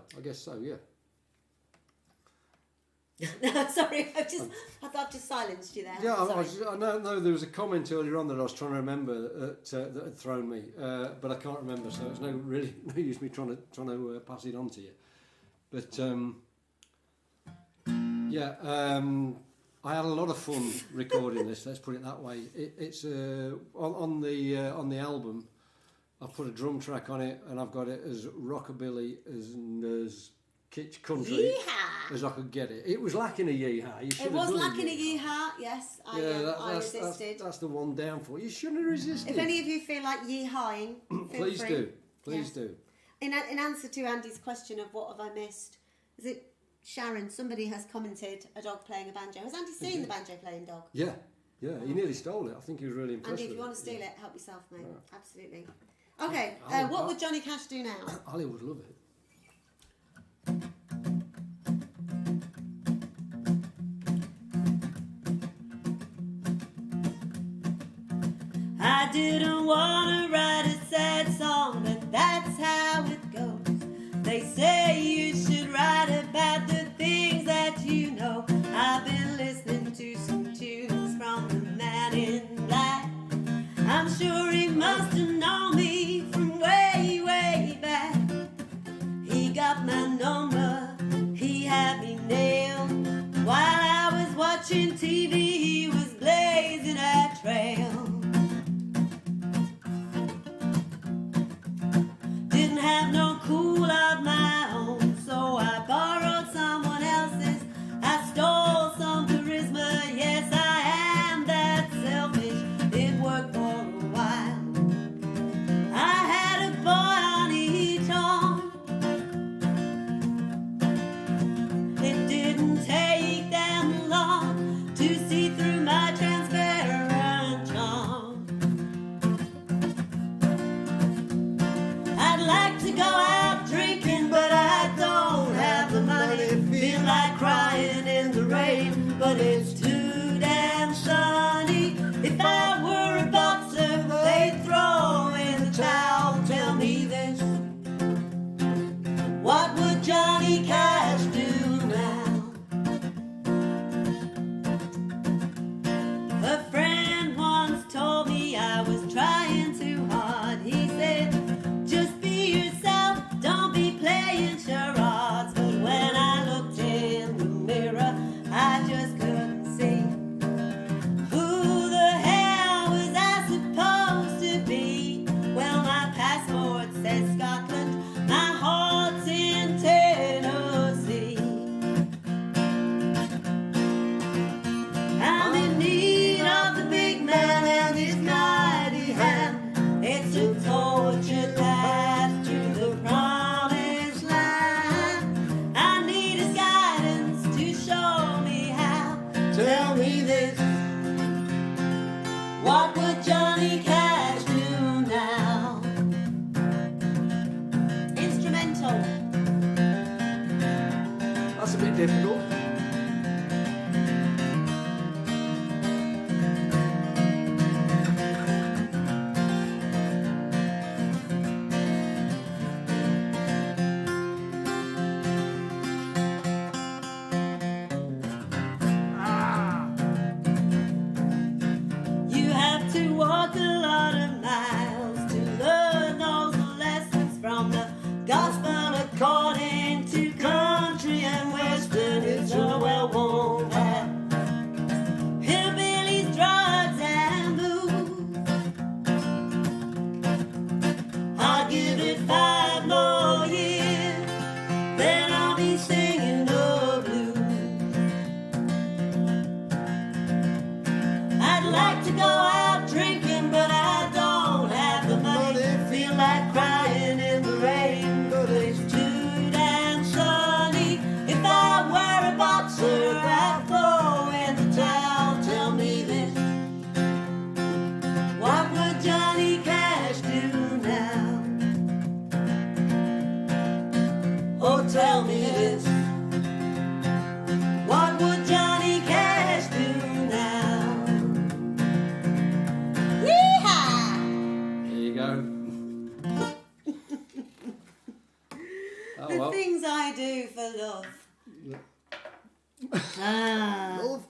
Yeah. Sorry, I thought I've just silenced you there. Yeah, Sorry. I know there was a comment earlier on that I was trying to remember that had thrown me, but I can't remember, so it's no use me trying to pass it on to you. But I had a lot of fun recording this. Let's put it that way. It's on the album. I've put a drum track on it, and I've got it as rockabilly as kitsch country Yeehaw! as I could get it. It was lacking a yeehaw. You should It have was done lacking a yeehaw. Yes, I resisted. That's the one downfall. You shouldn't have resisted. If any of you feel like yeehawing, feel Please free. do. Please Yes. do. In answer to Andy's question of what have I missed, is it Sharon? Somebody has commented a dog playing a banjo. Has Andy seen the banjo playing dog? Yeah, he nearly stole it. I think he was really impressed Andy, if with you want to steal yeah. it, help yourself, mate. Absolutely. Okay, I'll- what would Johnny Cash do now? Ali would love it. I didn't want to write a sad song, but that's how it goes. They say you should write about the things that you know. I've been listening to some tunes from the Man in Black. I'm sure he must have known me from way, way back. He got my number, he had me nailed. While I was watching TV, he was blazing a trail. Didn't have no cool of my own, so I borrowed someone else's. I stole some charisma, yes I am that selfish. It worked for a while. I had a boy on each arm. It didn't take them long to see through my transparent charm. I'd like to go out drinking, but I don't have the money. Feel like crying in the rain, but it's too damn sunny. If I were a boxer, they'd throw in the towel. Tell me this, what would Johnny Cash do now? A friend once told me I was trying too hard. He said, just be yourself, don't be playing charades. But when I looked in the mirror, I just couldn't see. Who the hell was I supposed to be? Well, my passport says Scotland, my heart's in Tennessee. I'm in need of the big man and his mighty hand. It's a tortured path to the promised land. I need his guidance to show me how. Tell me this, what would Johnny Cash do now? Instrumental. That's a bit difficult. You have to walk a lot of miles to learn those lessons from the gospel according to country and western. It's a well-worn path. Hillbillies, drugs, and booze. I'll give it 5 more years, then I'll be singing the blues. I'd like to go out drinking, but I don't have the money. Feel like crying in the rain, but it's too damn sunny. If I were a boxer, I'd throw in the towel. Tell me this, what would Johnny Cash do now? Oh, tell me this, what would Johnny Cash do now? Yeehaw! There you go. Oh The well. things I do for love. Ah. Love.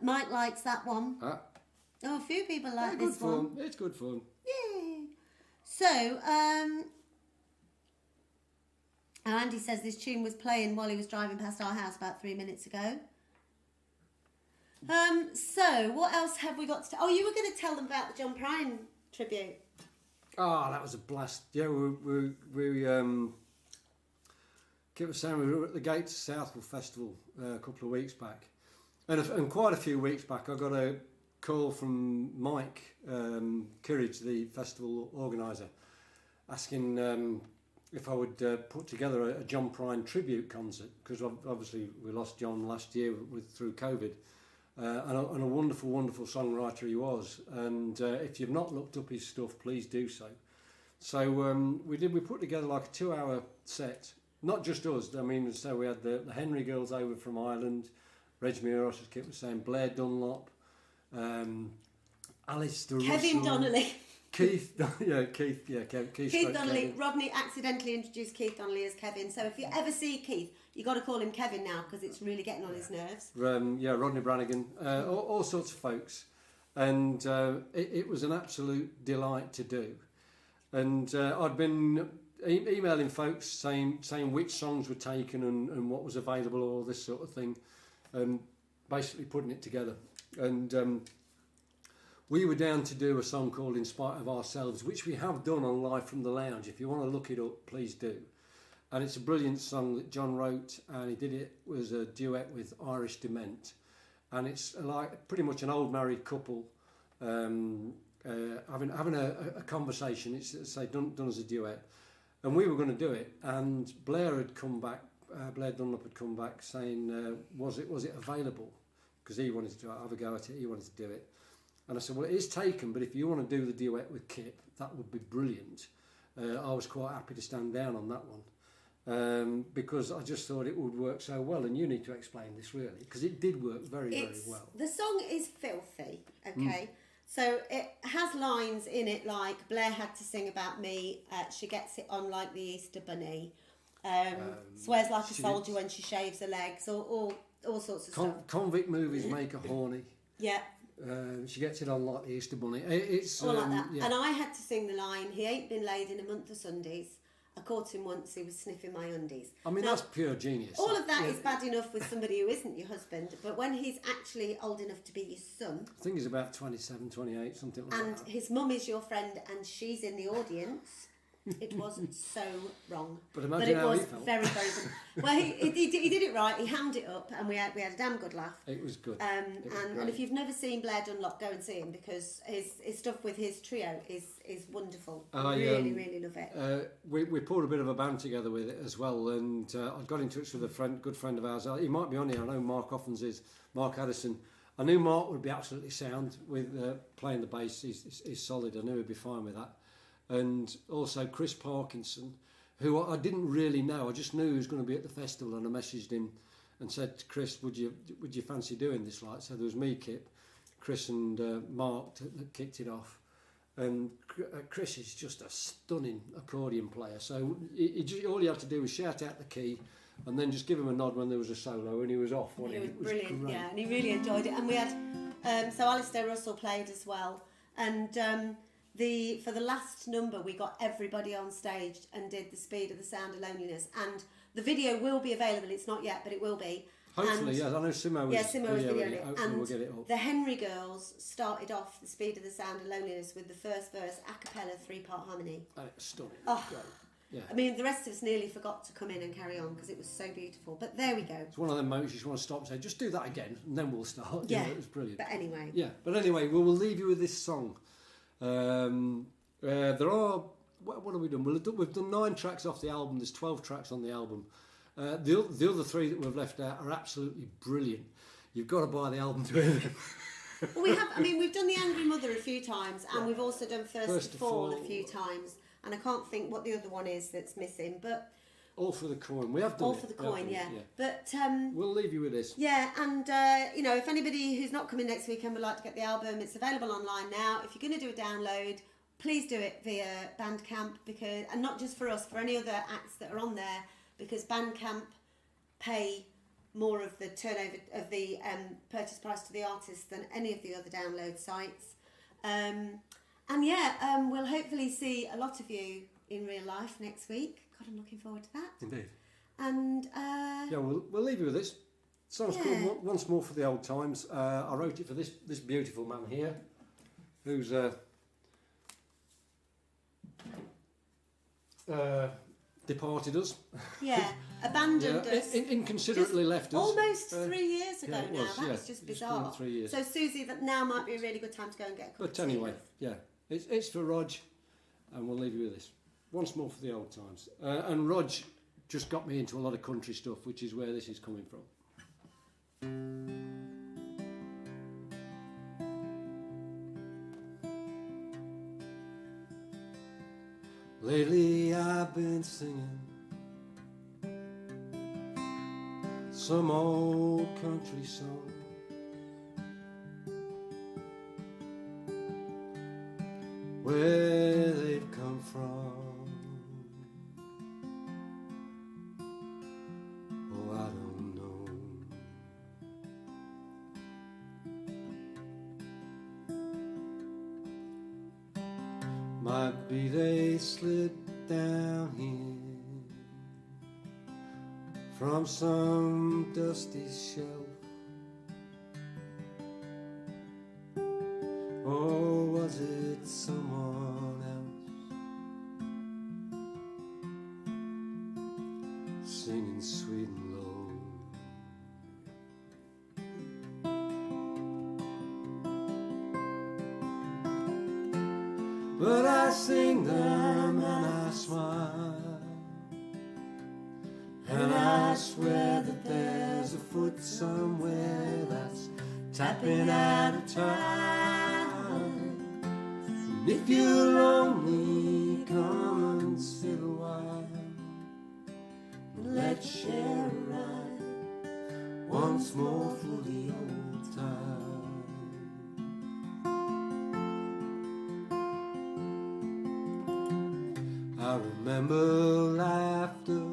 Mike likes that one. Ah, Oh, a few people like good this one. fun. It's good fun. Yay! So, Andy says this tune was playing while he was driving past our house about 3 minutes ago. So what else have we got to? Oh, you were going to tell them about the John Prine tribute. Oh, that was a blast. Yeah, Kit was saying we were at the Gates Southwell Festival a couple of weeks back. And quite a few weeks back, I got a call from Mike Courage, the festival organiser, asking if I would put together a John Prine tribute concert, because obviously we lost John last year through COVID. And a wonderful, wonderful songwriter he was. And if you've not looked up his stuff, please do so. So we put together like a 2-hour set. Not just us. I mean, so we had the Henry girls over from Ireland, Reg Muros, as Kit was saying, Blair Dunlop, Alistair Kevin Russell, Donnelly. Keith Donnelly. Keith Donnelly. Rodney accidentally introduced Keith Donnelly as Kevin. So if you ever see Keith, you got to call him Kevin now because it's really getting on his nerves. Rodney Brannigan, all sorts of folks, and it was an absolute delight to do. And I'd been emailing folks saying which songs were taken and what was available, all this sort of thing, and basically putting it together. And we were down to do a song called In Spite of Ourselves, which we have done on Live from the Lounge. If you want to look it up, please do. And it's a brilliant song that John wrote, and he did it was a duet with Irish Dement. And it's like pretty much an old married couple having a conversation. It's done as a duet. And we were going to do it, and Blair had come back, Blair Dunlop had come back saying, was it available? Because he wanted to have a go at it, he wanted to do it. And I said, well, it is taken, but if you want to do the duet with Kip, that would be brilliant. I was quite happy to stand down on that one because I just thought it would work so well. And you need to explain this, really, because it did work very well. The song is filthy, okay? So it has lines in it like, Blair had to sing about me, she gets it on like the Easter Bunny, swears like a soldier when she shaves her legs, all sorts of stuff. Convict movies make her horny. Yeah. She gets it on like the Easter Bunny. It's all like that. Yeah. And I had to sing the line, he ain't been laid in a month of Sundays. I caught him once, he was sniffing my undies. I mean, now, that's pure genius. All of that is bad enough with somebody who isn't your husband, but when he's actually old enough to be your son... I think he's about 27, 28, something like that. And his mum is your friend and she's in the audience... It wasn't so wrong. But imagine how it was he felt. very, very good. Well, he did it right. He hammed it up, and we had a damn good laugh. It was good. And if you've never seen Blair Dunlop, go and see him because his stuff with his trio is wonderful. I really love it. We pulled a bit of a band together with it as well, and I got in touch with a good friend of ours. He might be on here. I know Mark Offens is, Mark Addison. I knew Mark would be absolutely sound with playing the bass. He's solid. I knew he'd be fine with that. And also Chris Parkinson, who I didn't really know. I just knew he was going to be at the festival, and I messaged him and said to Chris, would you fancy doing this? Like, so there was me, Kip, Chris and Mark that kicked it off. And Chris is just a stunning accordion player. So all he had to do was shout out the key and then just give him a nod when there was a solo, and he was off. It was brilliant, great. Yeah, and he really enjoyed it. And we had, so Alistair Russell played as well. And for the last number, we got everybody on stage and did The Speed of the Sound of Loneliness. And the video will be available. It's not yet, but it will be. Hopefully, yes. I know Simo was videoing it. Hopefully we'll get it up. The Henry girls started off The Speed of the Sound of Loneliness with the first verse a cappella 3-part harmony. Stunning. Oh. Great. Yeah. I mean, the rest of us nearly forgot to come in and carry on because it was so beautiful. But there we go. It's one of them moments you just want to stop and say, just do that again, and then we'll start. Yeah, it was brilliant. But anyway. Yeah, but anyway, we'll leave you with this song. There are... What have we done? We've done 9 tracks off the album. There's 12 tracks on the album. The other 3 that we've left out are absolutely brilliant. You've got to buy the album to hear them. Well, we have. I mean, we've done The Angry Mother a few times, and we've also done First to Fall a few times. And I can't think what the other one is that's missing, but... All for the Coin. We have done All for the Coin, yeah. But we'll leave you with this. Yeah, and if anybody who's not coming next weekend would like to get the album, it's available online now. If you're going to do a download, please do it via Bandcamp, and not just for us, for any other acts that are on there, because Bandcamp pay more of the turnover of the purchase price to the artist than any of the other download sites. We'll hopefully see a lot of you in real life next week. God, I'm looking forward to that. Indeed. And we'll leave you with this. Song's called Once More for the Old Times. I wrote it for this beautiful man here, who's departed us. Yeah, abandoned Yeah, us. inconsiderately left us. Almost 3 years ago yeah, it now. was, That's yeah. just It's been bizarre. 3 years. So Susie, that now might be a really good time to go and get a cup of But tea. anyway, yeah, it's for Rog, and we'll leave you with this. Once more for the old times. And Rog just got me into a lot of country stuff, which is where this is coming from. Lately I've been singing some old country song, where they've come from. Oh, I don't know. Might be they slid down here from some dusty shelf, or was it someone else singing sweet and low? But I sing them and I smile, and I swear that there's a foot somewhere that's tapping out of time. And if you're lonely, come and sit a while, and let's share a ride once more for the old time. I remember laughter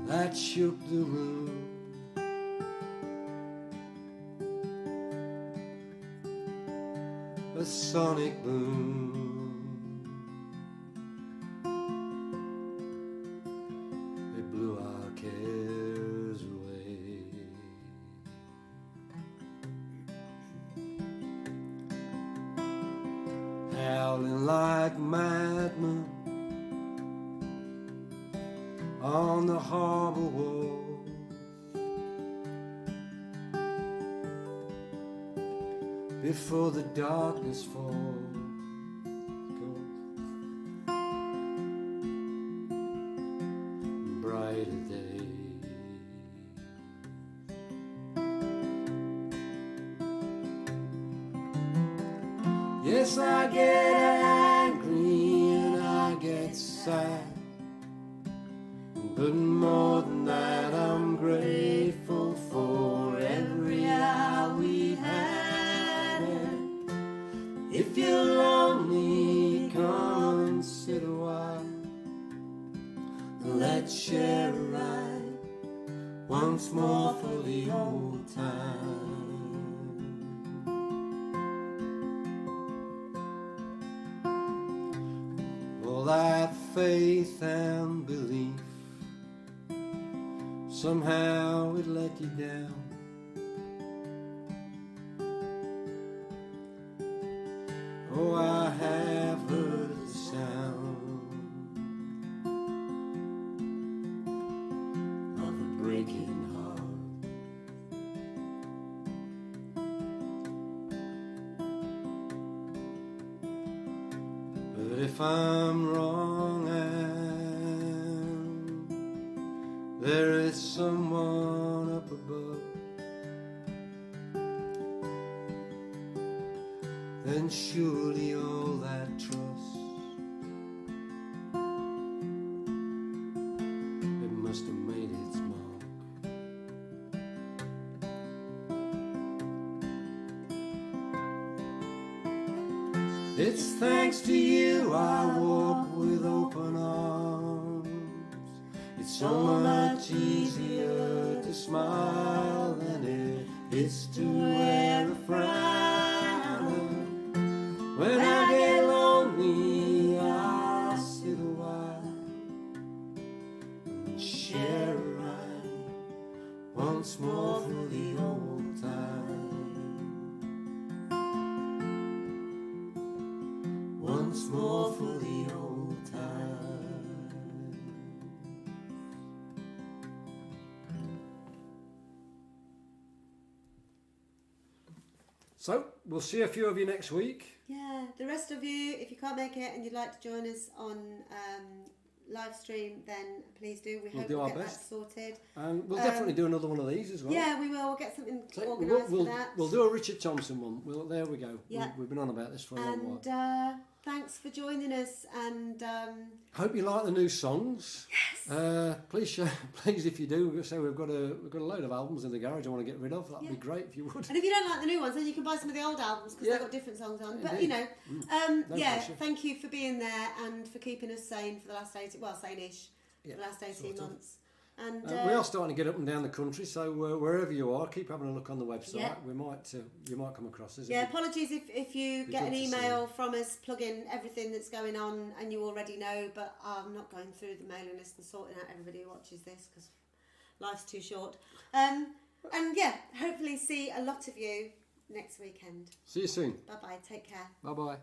that shook the room, a sonic boom. It blew our cares away. Howling like madmen on the harbor wall, before the darkness falls. Brighter days. Yes, I get angry and I get sad, but more than that, I'm grateful for every hour we had. And if you're lonely, come and sit a while, and let's share a ride once more for the old time. All that faith and belief, somehow it let you down. Oh, I have heard the sound of a breaking heart. But if I'm wrong and there is someone up above, then surely all that trust, it must have made its mark. It's thanks to you I walk with open arms. It's so much easier to smile than it is to wear a frown. When I get lonely, I'll sit a while and share a ride once more for the old time. Once once more for the old time. So, we'll see a few of you next week. Yeah, the rest of you, if you can't make it and you'd like to join us on live stream, then please do. We'll hope do we'll our get best. that sorted. And we'll definitely do another one of these as well. Yeah, we will. We'll get something So organised we'll, for that. we'll do a Richard Thompson one. There we go. Yeah. We've been on about this for a long while. And thanks for joining us. And Hope you like the new songs. yes, Please, if you do, say we've got a load of albums in the garage I want to get rid of. That'd be great if you would. and if you don't like the new ones, then you can buy some of the old albums because they've got different songs on. But you know, No yeah, pressure. thank you for being there and for keeping us sane for the last 18, well, sane-ish, Yeah, for the last 18 sort of. months. And We are starting to get up and down the country, so wherever you are, keep having a look on the website. Yeah. We might you might come across us. yeah, apologies if you be get an good to see email from us plugging everything that's going on and you already know, but I'm not going through the mailing list and sorting out everybody who watches this because life's too short. And yeah, hopefully see a lot of you next weekend. See you soon. Bye bye, take care. Bye bye.